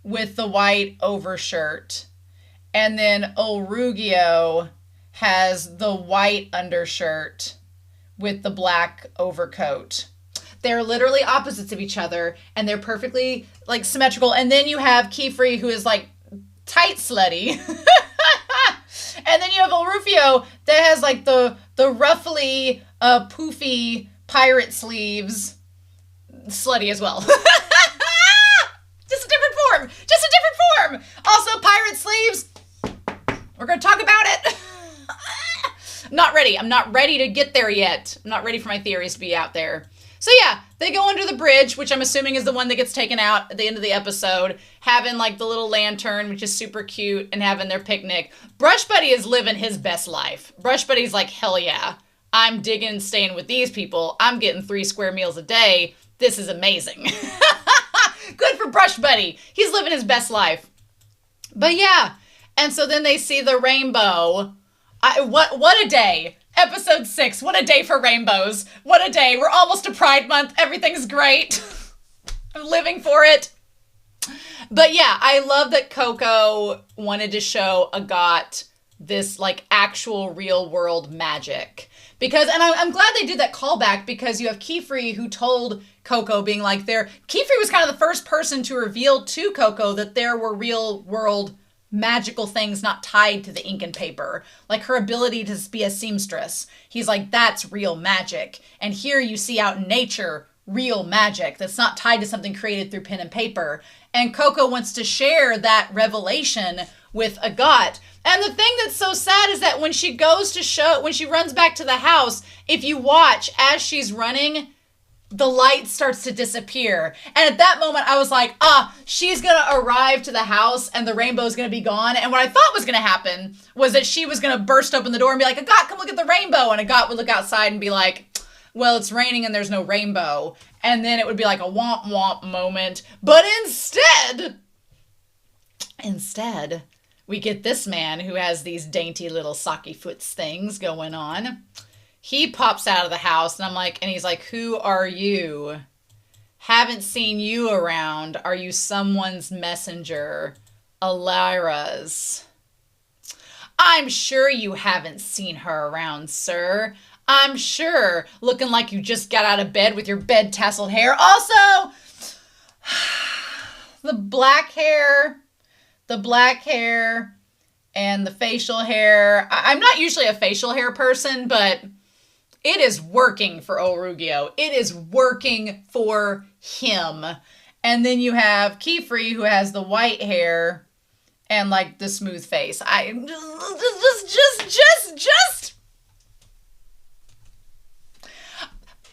with the white overshirt. And then Olruggio has the white undershirt with the black overcoat. They're literally opposites of each other, and they're perfectly, like, symmetrical. And then you have Qifrey, who is, like, tight slutty. And then you have Olruggio that has, like, the ruffly, poofy pirate sleeves. Slutty as well. Just a different form. Just a different form. Also, pirate sleeves. We're going to talk about it. Not ready. I'm not ready to get there yet. I'm not ready for my theories to be out there. So yeah, they go under the bridge, which I'm assuming is the one that gets taken out at the end of the episode, having like the little lantern, which is super cute, and having their picnic. BrushBuddy is living his best life. BrushBuddy's like, hell yeah. I'm digging and staying with these people. I'm getting 3 square meals a day. This is amazing. Good for BrushBuddy. He's living his best life. But yeah, and so then they see the rainbow. What a day. Episode 6, what a day for rainbows. What a day. We're almost to Pride Month. Everything's great. I'm living for it. But yeah, I love that Coco wanted to show Agat this like actual real world magic. Because, and I'm glad they did that callback, because you have Qifrey who told Coco, being like, Qifrey was kind of the first person to reveal to Coco that there were real world magical things not tied to the ink and paper, like her ability to be a seamstress. He's like, that's real magic. And here you see out in nature real magic that's not tied to something created through pen and paper. And Coco wants to share that revelation with Agat. And the thing that's so sad is that when she runs back to the house, if you watch as she's running, the light starts to disappear. And at that moment, I was like, she's going to arrive to the house and the rainbow's going to be gone. And what I thought was going to happen was that she was going to burst open the door and be like, Agat, come look at the rainbow. And Agat would look outside and be like, well, it's raining and there's no rainbow. And then it would be like a womp womp moment. But instead, we get this man who has these dainty little socky foots things going on. He pops out of the house, and he's like, who are you? Haven't seen you around. Are you someone's messenger? Elira's. I'm sure you haven't seen her around, sir. I'm sure. Looking like you just got out of bed with your bed tasseled hair. Also, the black hair and the facial hair. I'm not usually a facial hair person, but it is working for Olruggio. It is working for him. And then you have Qifrey, who has the white hair and like the smooth face.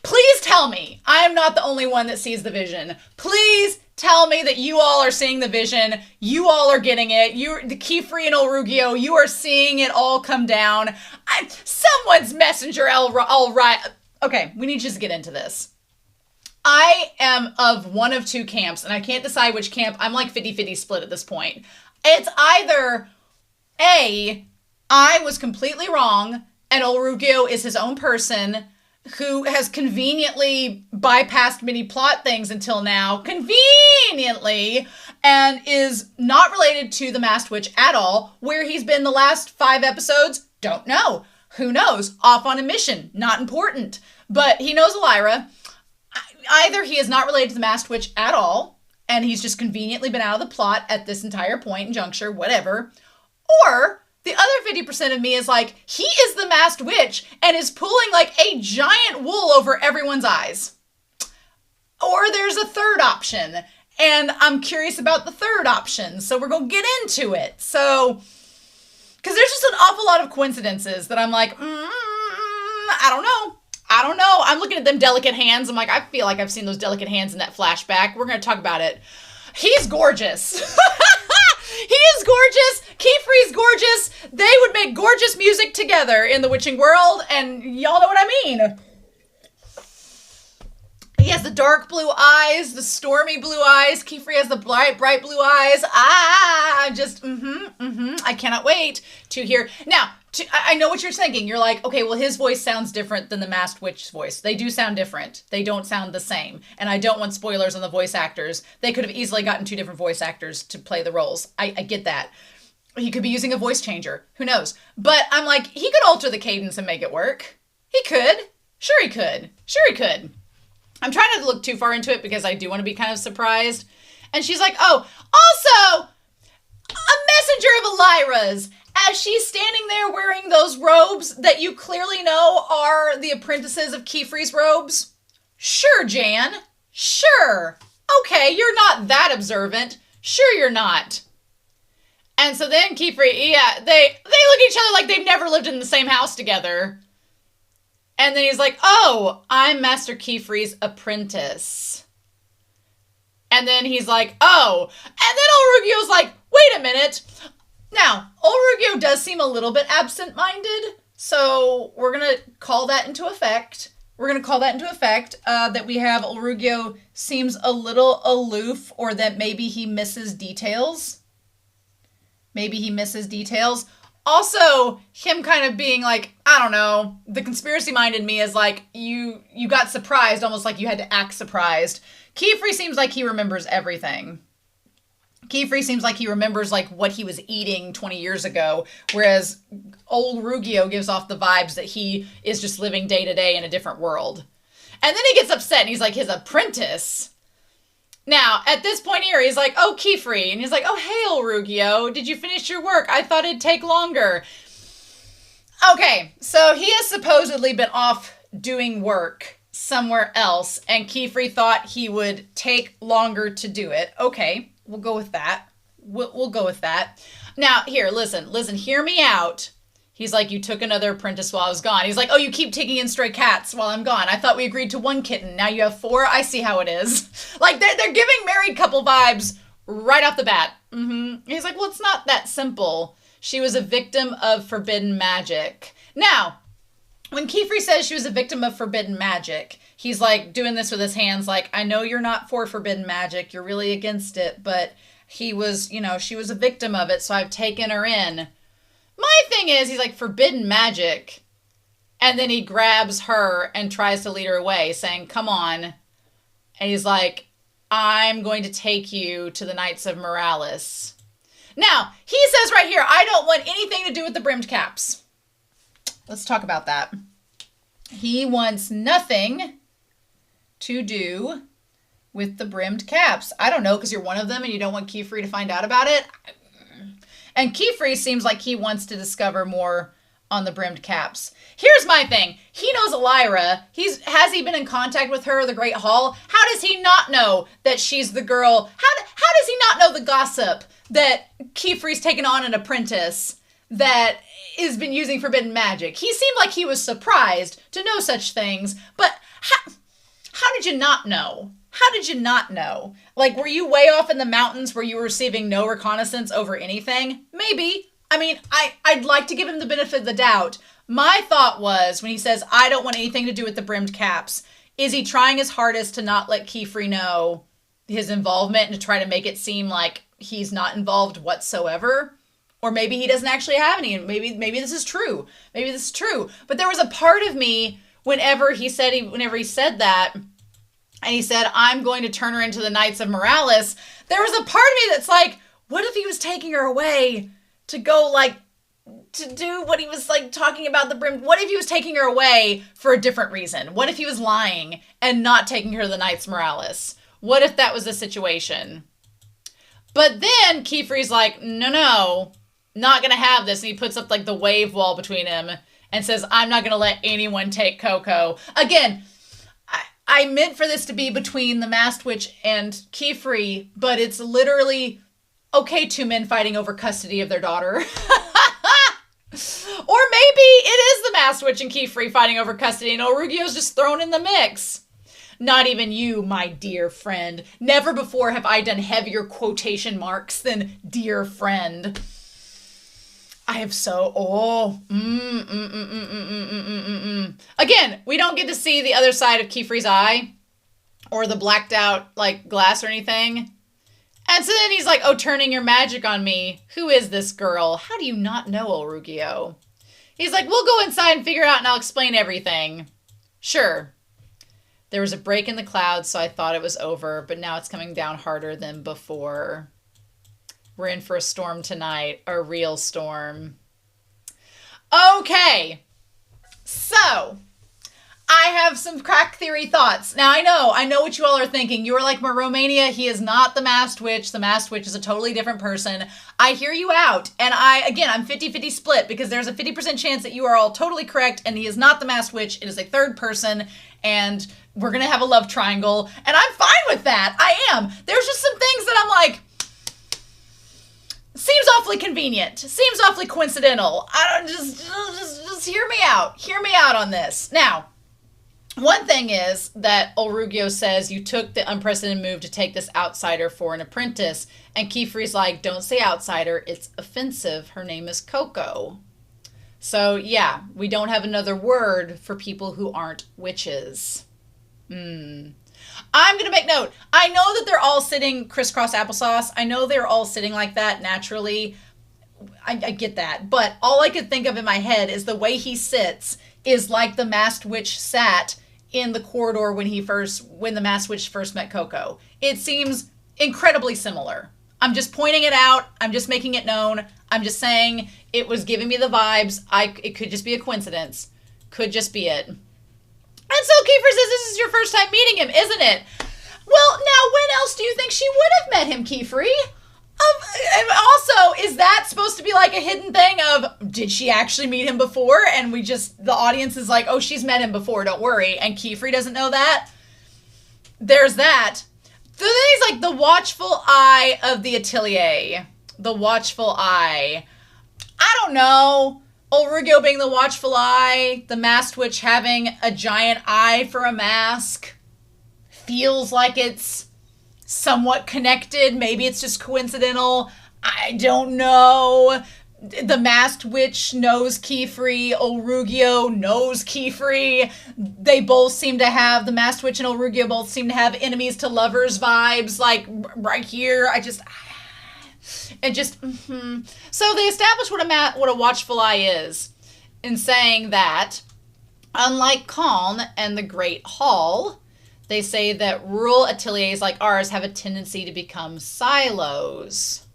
Please tell me I am not the only one that sees the vision. Please tell me that you all are seeing the vision. You all are getting it. The Qifrey and Olruggio, you are seeing it all come down. Someone's messenger, all right. Okay, we need to just get into this. I am of one of two camps, and I can't decide which camp. I'm like 50-50 split at this point. It's either A, I was completely wrong, and Olruggio is his own person who has conveniently bypassed many plot things until now, conveniently, and is not related to the Masked Witch at all. Where he's been the last 5 episodes, don't know. Who knows? Off on a mission, not important. But he knows Elira. Either he is not related to the Masked Witch at all, and he's just conveniently been out of the plot at this entire point and juncture, whatever, or the other 50% of me is like, he is the Masked Witch and is pulling like a giant wool over everyone's eyes. Or there's a third option, and I'm curious about the third option, so we're going to get into it. So, because there's just an awful lot of coincidences that I'm like, I don't know. I'm looking at them delicate hands. I'm like, I feel like I've seen those delicate hands in that flashback. We're going to talk about it. He's gorgeous. He is gorgeous. Qifrey's gorgeous. They would make gorgeous music together in the witching world, and y'all know what I mean. He has the dark blue eyes, the stormy blue eyes. Qifrey has the bright blue eyes. I cannot wait to hear. Now, I know what you're thinking. You're like, okay, well, his voice sounds different than the masked witch's voice. They do sound different. They don't sound the same. And I don't want spoilers on the voice actors. They could have easily gotten 2 different voice actors to play the roles. I get that. He could be using a voice changer. Who knows? But I'm like, he could alter the cadence and make it work. He could. Sure he could. I'm trying not to look too far into it because I do want to be kind of surprised. And she's like, oh, also, a messenger of Elira's. As she's standing there wearing those robes that you clearly know are the apprentices of Qifrey's robes. Sure, Jan. Sure. Okay, you're not that observant. Sure you're not. And so then Qifrey, yeah, they look at each other like they've never lived in the same house together. And then he's like, oh, I'm Master Qifrey's apprentice. And then he's like, oh. And then Olruggio's like, wait a minute. Now, Olruggio does seem a little bit absent-minded, so we're going to call that into effect. That we have Olruggio seems a little aloof, or that maybe he misses details. Also, him kind of being like, I don't know, the conspiracy mind in me is like, you got surprised, almost like you had to act surprised. Qifrey seems like he remembers everything. Qifrey seems like he remembers like what he was eating 20 years ago, whereas Olruggio gives off the vibes that he is just living day to day in a different world. And then he gets upset and he's like, his apprentice. Now, at this point here, he's like, oh, Qifrey. And he's like, oh, hey, Olruggio, did you finish your work? I thought it'd take longer. Okay, so he has supposedly been off doing work somewhere else, and Qifrey thought he would take longer to do it. Okay, we'll go with that. We'll go with that. Now, here, listen, hear me out. He's like, you took another apprentice while I was gone. He's like, oh, you keep taking in stray cats while I'm gone. I thought we agreed to 1 kitten. Now you have 4. I see how it is. Like, they're giving married couple vibes right off the bat. He's like, well, it's not that simple. She was a victim of forbidden magic. Now, when Qifrey says she was a victim of forbidden magic, he's like doing this with his hands like, I know you're not for forbidden magic. You're really against it. But she was a victim of it, so I've taken her in. My thing is, he's like, forbidden magic. And then he grabs her and tries to lead her away, saying, come on. And he's like, I'm going to take you to the Knights of Moralis. Now, he says right here, I don't want anything to do with the brimmed caps. Let's talk about that. He wants nothing to do with the brimmed caps. I don't know, because you're one of them and you don't want Qifrey to find out about it. And Qifrey seems like he wants to discover more on the brimmed caps. Here's my thing. He knows Elira. Has he been in contact with her, the Great Hall? How does he not know that she's the girl? How does he not know the gossip that Qifrey's taken on an apprentice that has been using forbidden magic? He seemed like he was surprised to know such things, but how did you not know? How did you not know? Like, were you way off in the mountains where you were receiving no reconnaissance over anything? Maybe. I mean, I'd like to give him the benefit of the doubt. My thought was, when he says, I don't want anything to do with the brimmed caps, is he trying his hardest to not let Qifrey know his involvement and to try to make it seem like he's not involved whatsoever? Or maybe he doesn't actually have any, and maybe this is true. Maybe this is true. But there was a part of me, whenever he said that, and he said, I'm going to turn her into the Knights of Moralis, there was a part of me that's like, what if he was taking her away to go, like, to do what he was, like, talking about the brim? What if he was taking her away for a different reason? What if he was lying and not taking her to the Knights of Moralis? What if that was the situation? But then Qifrey's like, no, not going to have this. And he puts up, like, the wave wall between him and says, I'm not going to let anyone take Coco. Again, I meant for this to be between the Masked Witch and Qifrey, but it's literally, okay, 2 men fighting over custody of their daughter. Or maybe it is the Masked Witch and Qifrey fighting over custody, and Olruggio's just thrown in the mix. Not even you, my dear friend. Never before have I done heavier quotation marks than dear friend. I have so, Again, we don't get to see the other side of Qifrey's eye or the blacked out, like, glass or anything. And so then he's like, oh, turning your magic on me. Who is this girl? How do you not know, Olruggio? He's like, we'll go inside and figure it out and I'll explain everything. Sure. There was a break in the clouds, so I thought it was over, but now it's coming down harder than before. We're in for a storm tonight, a real storm. Okay, so I have some crack theory thoughts. Now, I know what you all are thinking. You are like, Romania, he is not the masked witch. The masked witch is a totally different person. I hear you out. And I'm 50-50 split because there's a 50% chance that you are all totally correct and he is not the masked witch. It is a third person and we're going to have a love triangle. And I'm fine with that. I am. There's just some things that I'm like, seems awfully convenient. Seems awfully coincidental. I don't just hear me out. Hear me out on this. Now, one thing is that Olruggio says you took the unprecedented move to take this outsider for an apprentice. And Qifrey's like, don't say outsider. It's offensive. Her name is Coco. So, yeah, we don't have another word for people who aren't witches. I'm going to make note. I know that they're all sitting crisscross applesauce. I know they're all sitting like that naturally. I get that. But all I could think of in my head is the way he sits is like the masked witch sat in the corridor when the masked witch first met Coco. It seems incredibly similar. I'm just pointing it out. I'm just making it known. I'm just saying it was giving me the vibes. It could just be a coincidence. Could just be it. And so Qifrey says this is your first time meeting him, isn't it? Well, now when else do you think she would have met him, Qifrey? And also, is that supposed to be like a hidden thing of, did she actually meet him before? And the audience is like, oh, she's met him before, don't worry. And Qifrey doesn't know that? There's that. So then he's like the watchful eye of the Atelier. The watchful eye. I don't know. Olruggio being the watchful eye, the masked witch having a giant eye for a mask. Feels like it's somewhat connected. Maybe it's just coincidental. I don't know. The masked witch knows Qifrey. Olruggio knows Qifrey. They both seem to have, the masked witch and Olruggio both seem to have enemies to lovers vibes, like right here. So they establish what a watchful eye is in saying that, unlike Calm and the Great Hall, they say that rural ateliers like ours have a tendency to become silos.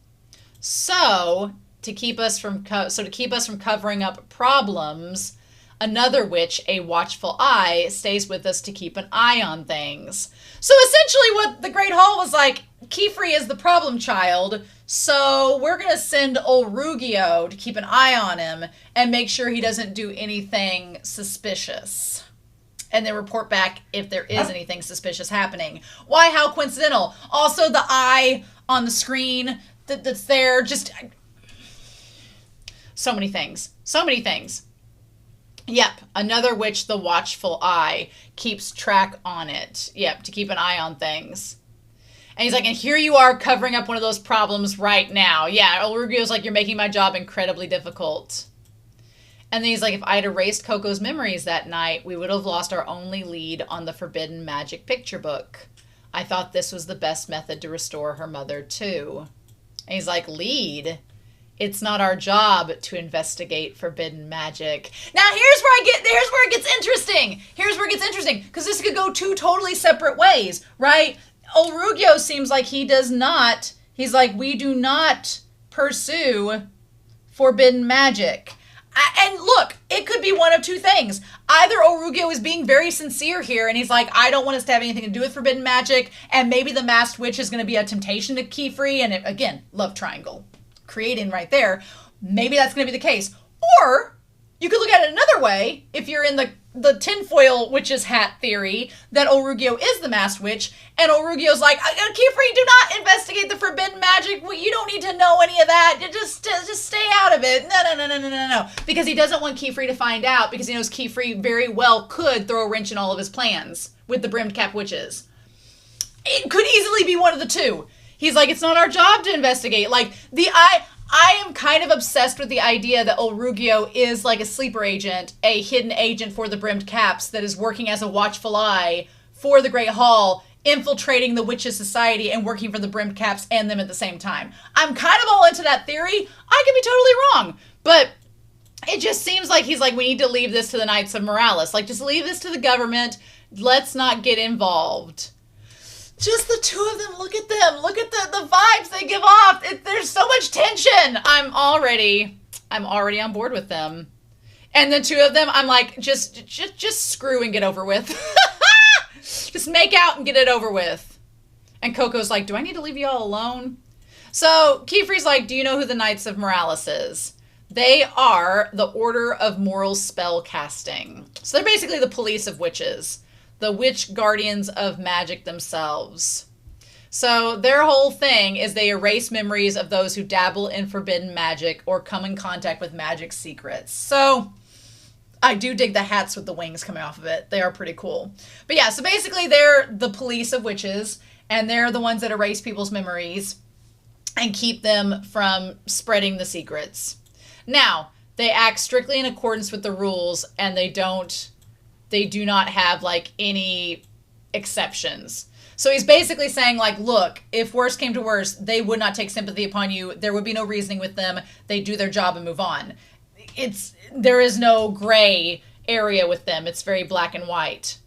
So to keep us from covering up problems, another witch, a watchful eye, stays with us to keep an eye on things. So essentially what the Great Hall was like, Qifrey is the problem child, so we're going to send Olruggio to keep an eye on him and make sure he doesn't do anything suspicious. And then report back if there is anything suspicious happening. Why? How coincidental. Also, the eye on the screen that's there, just so many things. So many things. Yep, another witch, the watchful eye, keeps track on it. Yep, to keep an eye on things. And he's like, and here you are covering up one of those problems right now. Yeah, Olruggio's like, you're making my job incredibly difficult. And then he's like, if I'd erased Coco's memories that night, we would have lost our only lead on the Forbidden Magic picture book. I thought this was the best method to restore her mother, too. And he's like, lead? It's not our job to investigate forbidden magic. Now, here's where it gets interesting. Here's where it gets interesting, because this could go two totally separate ways, right? Olruggio seems like he does not. He's like, we do not pursue forbidden magic. And look, it could be one of two things. Either Olruggio is being very sincere here, and he's like, I don't want us to have anything to do with forbidden magic, and maybe the masked witch is going to be a temptation to Qifrey, and again, love triangle creating right there. Maybe that's going to be the case. Or you could look at it another way. If you're in the the tinfoil witch's hat theory that Olruggio is the masked witch, and Olruggio's like, Qifrey, do not investigate the forbidden magic. You don't need to know any of that. Just stay out of it. No. Because he doesn't want Qifrey to find out, because he knows Qifrey very well could throw a wrench in all of his plans with the brimmed cap witches. It could easily be one of the two. He's like, it's not our job to investigate. Like, I am kind of obsessed with the idea that Olruggio is like a sleeper agent, a hidden agent for the brimmed caps that is working as a watchful eye for the Great Hall, infiltrating the witches' society and working for the brimmed caps and them at the same time. I'm kind of all into that theory. I could be totally wrong, but it just seems like he's like, we need to leave this to the Knights of Moralis. Like, just leave this to the government. Let's not get involved. Just the two of them. Look at them. Look at the vibes they give off. There's so much tension. I'm already on board with them. And the two of them, I'm like, just screw and get over with. Just make out and get it over with. And Coco's like, do I need to leave you all alone? So Qifrey's like, do you know who the Knights of Moralis is? They are the Order of Moral Spell Casting. So they're basically the police of witches. The witch guardians of magic themselves. So their whole thing is they erase memories of those who dabble in forbidden magic or come in contact with magic secrets. So I do dig the hats with the wings coming off of it. They are pretty cool. But yeah, so basically they're the police of witches, and they're the ones that erase people's memories and keep them from spreading the secrets. Now, they act strictly in accordance with the rules, and they do not have like any exceptions. So he's basically saying like, look, if worse came to worse, they would not take sympathy upon you. There would be no reasoning with them. They do their job and move on. There is no gray area with them. It's very black and white.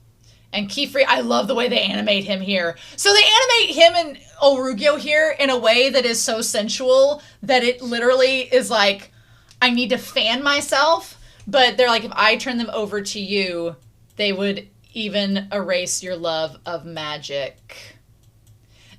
And Qifrey, I love the way they animate him here. So they animate him and Olruggio here in a way that is so sensual that it literally is like, I need to fan myself. But they're like, if I turn them over to you, they would even erase your love of magic.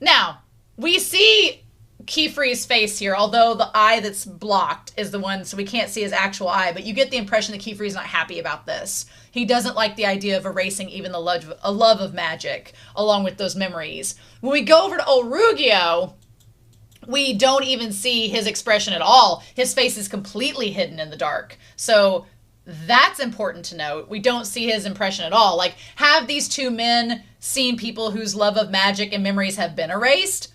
Now, we see Qifrey's face here, although the eye that's blocked is the one, so we can't see his actual eye, but you get the impression that Qifrey's not happy about this. He doesn't like the idea of erasing even a love of magic, along with those memories. When we go over to Olruggio, we don't even see his expression at all. His face is completely hidden in the dark. So that's important to note. We don't see his impression at all. Like, have these two men seen people whose love of magic and memories have been erased?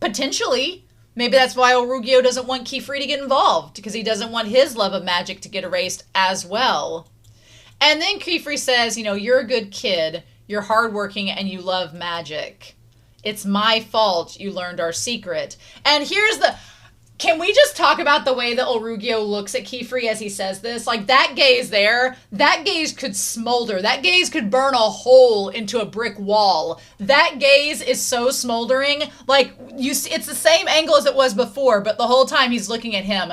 Potentially. Maybe that's why Olruggio doesn't want Qifrey to get involved, because he doesn't want his love of magic to get erased as well. And then Qifrey says, you know, you're a good kid, you're hardworking, and you love magic. It's my fault you learned our secret. And here's the... Can we just talk about the way that Olruggio looks at Qifrey as he says this? Like, that gaze there, that gaze could smolder. That gaze could burn a hole into a brick wall. That gaze is so smoldering. Like, it's the same angle as it was before, but the whole time he's looking at him.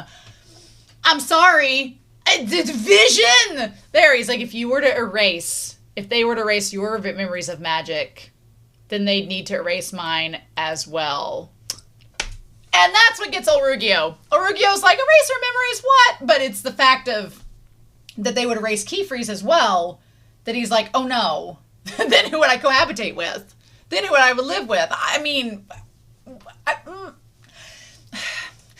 I'm sorry. It's vision! There, he's like, if they were to erase your memories of magic, then they'd need to erase mine as well. And that's what gets Olruggio. Olruggio's like, erase her memories, what? But it's the fact of that they would erase Qifrey's as well, that he's like, oh no, then who would I cohabitate with? Then who would I live with? I mean,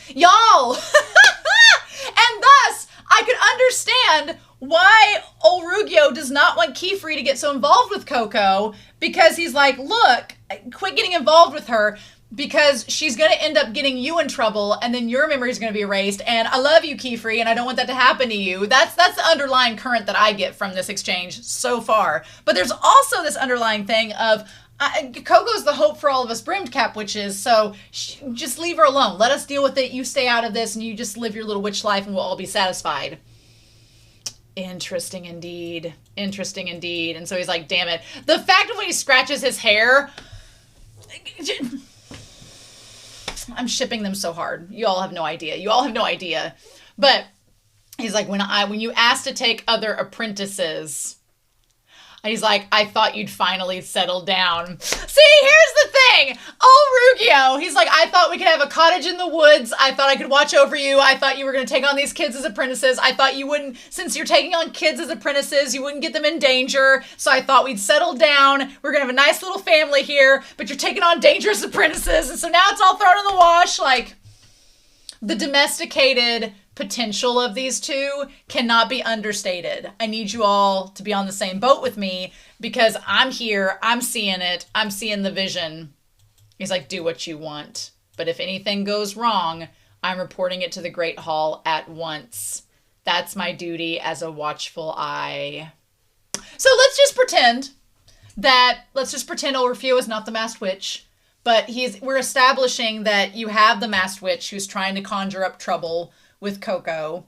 y'all. And thus, I could understand why Olruggio does not want Qifrey to get so involved with Coco, because he's like, look, quit getting involved with her, because she's going to end up getting you in trouble, and then your memory is going to be erased, and I love you, Qifrey, and I don't want that to happen to you. That's the underlying current that I get from this exchange so far. But there's also this underlying thing of, Coco's the hope for all of us brimmed cap witches, so just leave her alone. Let us deal with it. You stay out of this, and you just live your little witch life, and we'll all be satisfied. Interesting indeed. Interesting indeed. And so he's like, damn it. The fact that when he scratches his hair... I'm shipping them so hard. You all have no idea. You all have no idea. But he's like, when you asked to take other apprentices, And he's like, I thought you'd finally settle down. See, here's the thing. Olruggio, he's like, I thought we could have a cottage in the woods. I thought I could watch over you. I thought you were going to take on these kids as apprentices. I thought you wouldn't, since you're taking on kids as apprentices, you wouldn't get them in danger. So I thought we'd settle down. We're going to have a nice little family here, but you're taking on dangerous apprentices. And so now it's all thrown in the wash. Like, the domesticated potential of these two cannot be understated. I need you all to be on the same boat with me because I'm here. I'm seeing it. I'm seeing the vision. He's like, do what you want. But if anything goes wrong, I'm reporting it to the Great Hall at once. That's my duty as a watchful eye. So let's just pretend Olruggio is not the masked witch. But we're establishing that you have the masked witch who's trying to conjure up trouble with Coco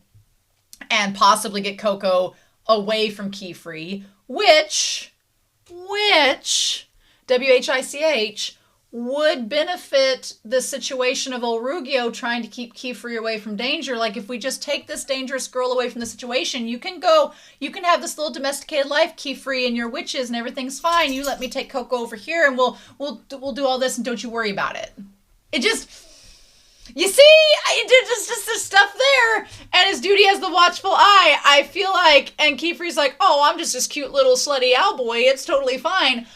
and possibly get Coco away from Qifrey, which, WHICH, would benefit the situation of Olruggio trying to keep Qifrey away from danger. Like, if we just take this dangerous girl away from the situation, you can have this little domesticated life, Qifrey and your witches, and everything's fine. You let me take Coco over here and we'll do all this and don't you worry about it. You see, there's stuff there. And his duty as the watchful eye, I feel like, and Qifrey's like, oh, I'm just this cute little slutty owlboy. It's totally fine.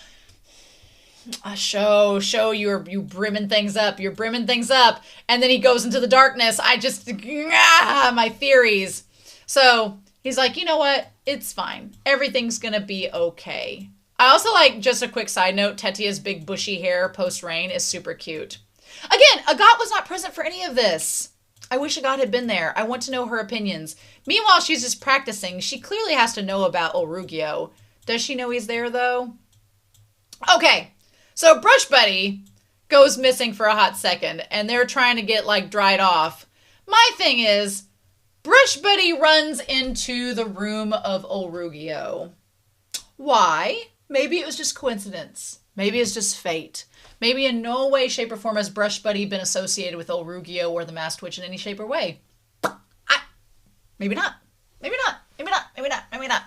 Show you brimming things up. You're brimming things up. And then he goes into the darkness. My theories. So he's like, you know what? It's fine. Everything's going to be okay. I also like, just a quick side note, Tetia's big bushy hair post-rain is super cute. Again, Agat was not present for any of this. I wish Agat had been there. I want to know her opinions. Meanwhile, she's just practicing. She clearly has to know about Olruggio. Does she know he's there, though? Okay. So BrushBuddy goes missing for a hot second, and they're trying to get, like, dried off. My thing is, BrushBuddy runs into the room of Olruggio. Why? Maybe it was just coincidence. Maybe it's just fate. Maybe in no way, shape, or form has BrushBuddy been associated with Olruggio or the Masked Witch in any shape or way. Maybe not. Maybe not. Maybe not. Maybe not. Maybe not.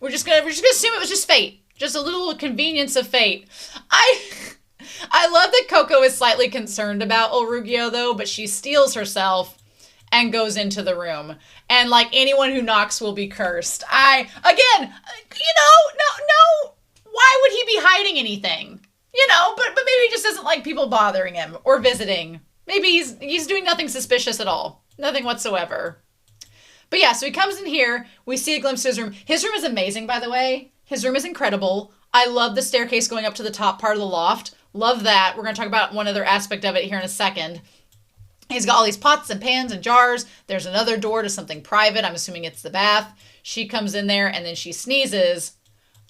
We're just gonna assume it was just fate. Just a little convenience of fate. I love that Coco is slightly concerned about Olruggio, though, but she steels herself and goes into the room. And, like, anyone who knocks will be cursed. No, why would he be hiding anything? But maybe he just doesn't like people bothering him or visiting. Maybe he's doing nothing suspicious at all. Nothing whatsoever. But yeah, so he comes in here. We see a glimpse of his room. His room is amazing, by the way. His room is incredible. I love the staircase going up to the top part of the loft. Love that. We're going to talk about one other aspect of it here in a second. He's got all these pots and pans and jars. There's another door to something private. I'm assuming it's the bath. She comes in there and then she sneezes.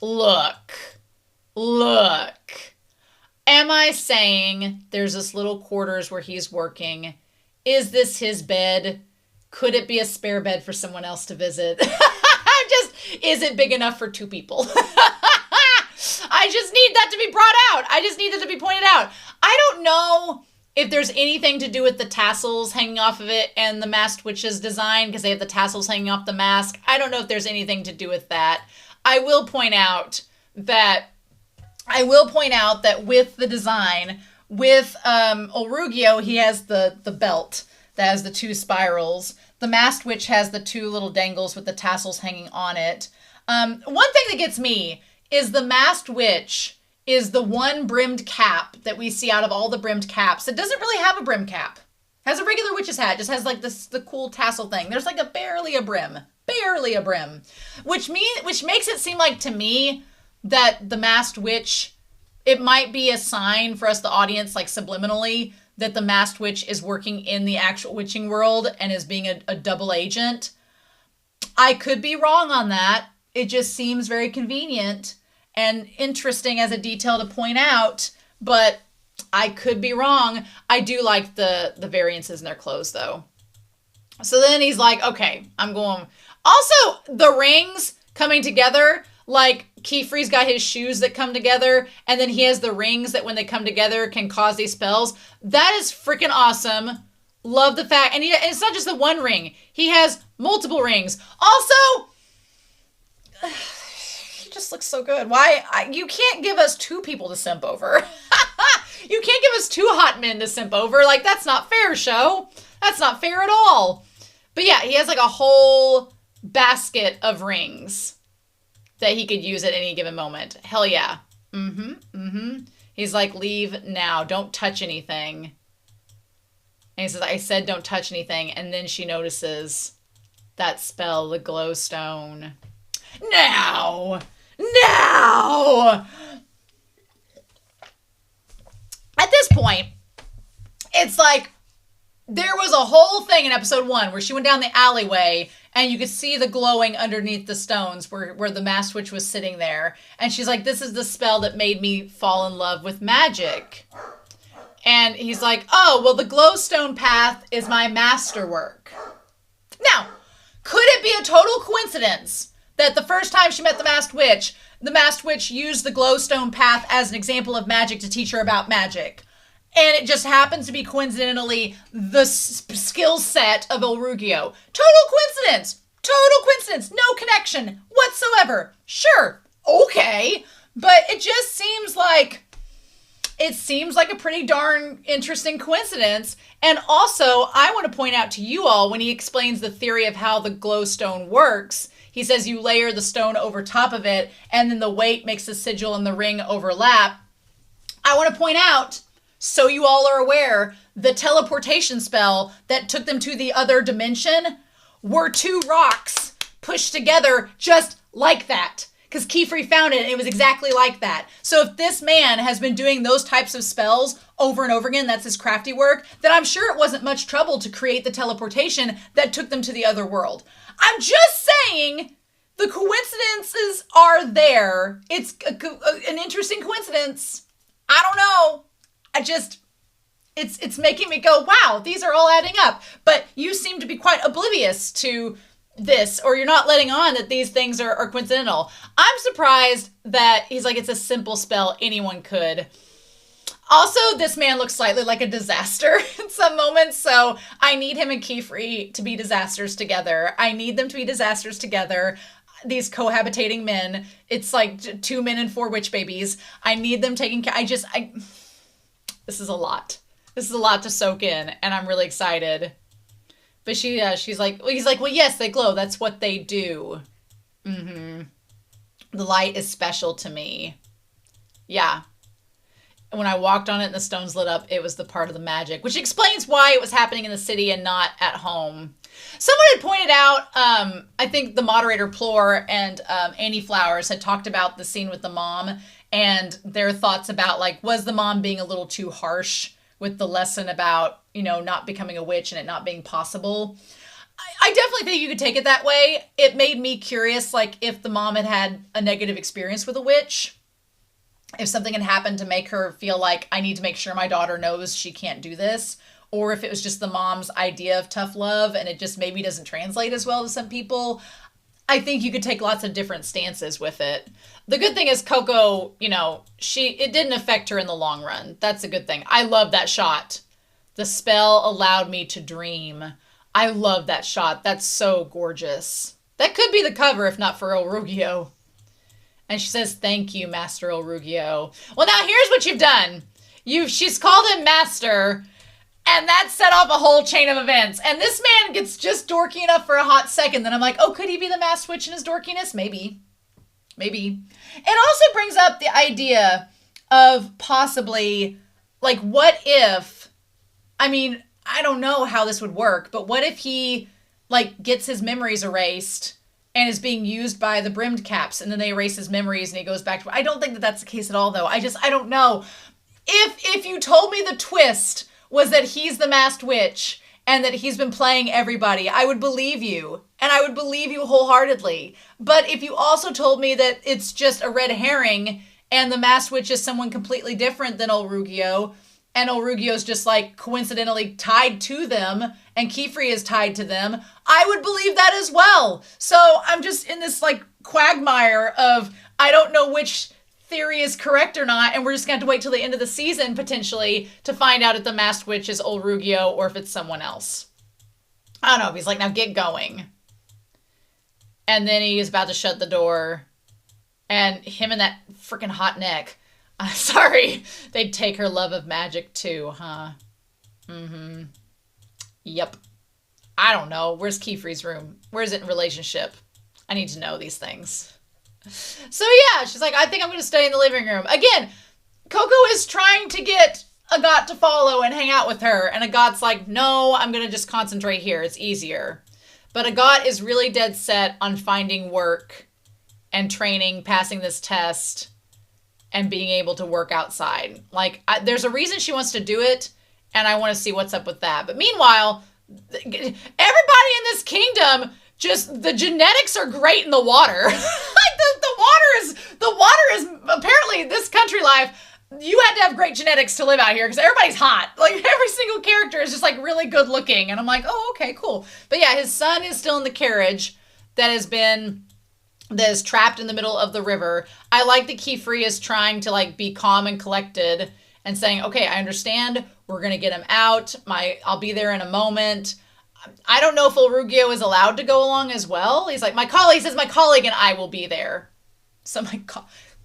Look. Am I saying there's this little quarters where he's working? Is this his bed? Could it be a spare bed for someone else to visit? Is it big enough for two people? I just need that to be brought out. I just need that to be pointed out. I don't know if there's anything to do with the tassels hanging off of it and the Masked Witch's design, because they have the tassels hanging off the mask. I don't know if there's anything to do with that. I will point out that with the design, with Olruggio, he has the belt that has the two spirals. The Masked Witch has the two little dangles with the tassels hanging on it. One thing that gets me is the Masked Witch is the one brimmed cap that we see out of all the brimmed caps. It doesn't really have a brim cap. It has a regular witch's hat. It just has like the cool tassel thing. There's like barely a brim, which makes it seem like to me that the Masked Witch, it might be a sign for us, the audience, like subliminally, that the Masked Witch is working in the actual witching world and is being a double agent. I could be wrong on that. It just seems very convenient and interesting as a detail to point out, but I could be wrong. I do like the variances in their clothes, though. So then he's like, okay, I'm going. Also, the rings coming together, like Qifrey's got his shoes that come together, and then he has the rings that when they come together can cause these spells. That is freaking awesome. Love the fact, and it's not just the one ring. He has multiple rings. Also, just looks so good. You can't give us two people to simp over. You can't give us two hot men to simp over. Like, that's not fair, show. That's not fair at all. But yeah, he has like a whole basket of rings that he could use at any given moment. Hell yeah. He's like, leave now. Don't touch anything. And he says, I said don't touch anything. And then she notices that spell, the glowstone. Now! At this point, it's like there was a whole thing in episode 1 where she went down the alleyway and you could see the glowing underneath the stones where the master witch was sitting there. And she's like, this is the spell that made me fall in love with magic. And he's like, oh, well, the glowstone path is my masterwork. Now, could it be a total coincidence that the first time she met the masked witch used the glowstone path as an example of magic to teach her about magic? And it just happens to be coincidentally the skill set of Olruggio. Total coincidence. No connection whatsoever. Sure. Okay. But it just seems like a pretty darn interesting coincidence. And also, I want to point out to you all, when he explains the theory of how the glowstone works, he says you layer the stone over top of it, and then the weight makes the sigil and the ring overlap. I want to point out, so you all are aware, the teleportation spell that took them to the other dimension were 2 rocks pushed together just like that. Because Qifrey found it, and it was exactly like that. So if this man has been doing those types of spells over and over again, that's his crafty work, then I'm sure it wasn't much trouble to create the teleportation that took them to the other world. I'm just saying the coincidences are there. It's an interesting coincidence. I don't know. It's making me go, wow, these are all adding up. But you seem to be quite oblivious to this, or you're not letting on that these things are coincidental. I'm surprised that he's like, it's a simple spell, anyone could. Also, this man looks slightly like a disaster in some moments, so I need him and Qifrey to be disasters together. I need them to be disasters together. These cohabitating men. It's like 2 men and 4 witch babies. I need them taking care. This is a lot. This is a lot to soak in, and I'm really excited. But he's like, well, yes, they glow. That's what they do. The light is special to me. Yeah. When I walked on it and the stones lit up, it was the part of the magic, which explains why it was happening in the city and not at home. Someone had pointed out, I think the moderator Plore and Annie Flowers had talked about the scene with the mom and their thoughts about, like, was the mom being a little too harsh with the lesson about, not becoming a witch and it not being possible. I definitely think you could take it that way. It made me curious, like, if the mom had had a negative experience with a witch, if something had happened to make her feel like, I need to make sure my daughter knows she can't do this, or if it was just the mom's idea of tough love and it just maybe doesn't translate as well to some people. I think you could take lots of different stances with it. The good thing is Coco, it didn't affect her in the long run. That's a good thing. I love that shot. The spell allowed me to dream. I love that shot. That's so gorgeous. That could be the cover if not for Olruggio. And she says, thank you, Master Olruggio. Well, now here's what you've done. She's called him Master, and that set off a whole chain of events. And this man gets just dorky enough for a hot second. Then I'm like, oh, could he be the masked witch in his dorkiness? Maybe. It also brings up the idea of possibly, like, what if, I don't know how this would work, but what if he, like, gets his memories erased and is being used by the brimmed caps, and then they erase his memories and he goes back to... I don't think that that's the case at all, though. I don't know. If you told me the twist was that he's the masked witch and that he's been playing everybody, I would believe you. And I would believe you wholeheartedly. But if you also told me that it's just a red herring and the masked witch is someone completely different than Olruggio, and Olruggio's just, like, coincidentally tied to them, and Qifrey is tied to them, I would believe that as well. So I'm just in this, like, quagmire of, I don't know which theory is correct or not, and we're just going to have to wait till the end of the season, potentially, to find out if the masked witch is Olruggio or if it's someone else. I don't know. He's like, now get going. And then he is about to shut the door. And him and that freaking hot neck. Sorry, they'd take her love of magic too, huh? Mm-hmm. Yep. I don't know. Where's Qifrey's room? Where's it in relationship? I need to know these things. So yeah, she's like, I think I'm going to stay in the living room. Again, Coco is trying to get Agat to follow and hang out with her. And Agat's like, no, I'm going to just concentrate here. It's easier. But Agat is really dead set on finding work and training, passing this test, and being able to work outside. Like, there's a reason she wants to do it, and I want to see what's up with that. But meanwhile, everybody in this kingdom, just the genetics are great in the water. Like the water is apparently this country life. You had to have great genetics to live out here because everybody's hot. Like every single character is just like really good looking, and I'm like, oh, okay, cool. But yeah, his son is still in the carriage that is trapped in the middle of the river. I like that Qifrey is trying to like be calm and collected and saying, okay, I understand. We're going to get him out. I'll be there in a moment. I don't know if Olruggio is allowed to go along as well. He's like, my colleague and I will be there. So my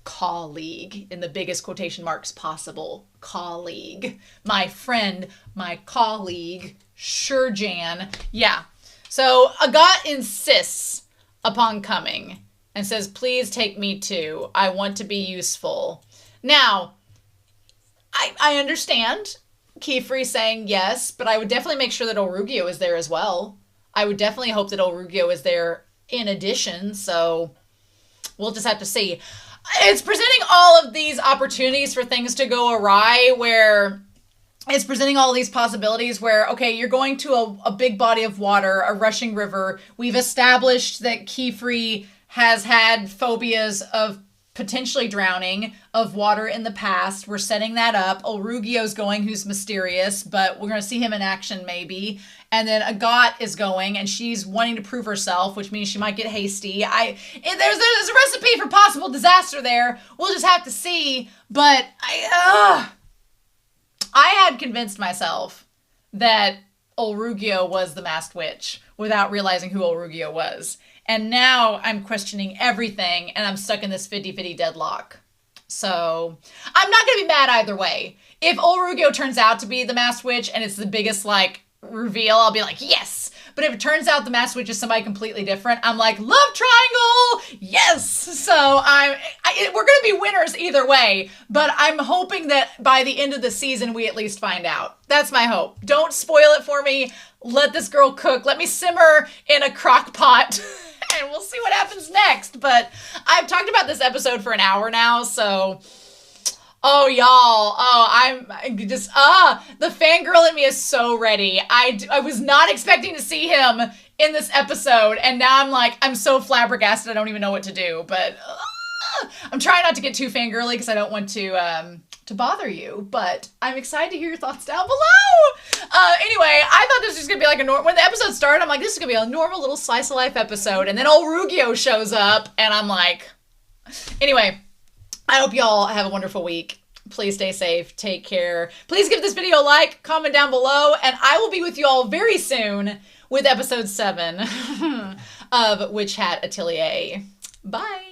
colleague in the biggest quotation marks possible. Colleague. My friend, my colleague. Sure, Jan. Yeah. So Agat insists upon coming and says, please take me too. I want to be useful. Now, I understand Qifrey saying yes, but I would definitely make sure that Olruggio is there as well. I would definitely hope that Olruggio is there in addition, so we'll just have to see. It's presenting all of these opportunities for things to go awry, where it's presenting all these possibilities where, okay, you're going to a big body of water, a rushing river. We've established that Qifrey has had phobias of potentially drowning, of water in the past. We're setting that up. Olruggio's going, who's mysterious, but we're going to see him in action maybe. And then Agat is going, and she's wanting to prove herself, which means she might get hasty. There's a recipe for possible disaster there. We'll just have to see. But I had convinced myself that Olruggio was the masked witch without realizing who Olruggio was. And now I'm questioning everything, and I'm stuck in this 50-50 deadlock. So I'm not going to be mad either way. If Olruggio turns out to be the masked witch and it's the biggest, like, reveal, I'll be like, yes! But if it turns out the masked witch is somebody completely different, I'm like, love triangle! Yes! So we're going to be winners either way, but I'm hoping that by the end of the season, we at least find out. That's my hope. Don't spoil it for me. Let this girl cook. Let me simmer in a crock pot. And we'll see what happens next. But I've talked about this episode for an hour now, so... Oh, y'all. I'm just... the fangirl in me is so ready. I was not expecting to see him in this episode, and now I'm like, I'm so flabbergasted I don't even know what to do. But I'm trying not to get too fangirly because I don't want to bother you, but I'm excited to hear your thoughts down below. Anyway, I thought this was going to be like when the episode started, I'm like, this is going to be a normal little slice of life episode. And then Olruggio shows up and I'm like, anyway, I hope y'all have a wonderful week. Please stay safe. Take care. Please give this video a like, comment down below, and I will be with you all very soon with episode 7 of Witch Hat Atelier. Bye.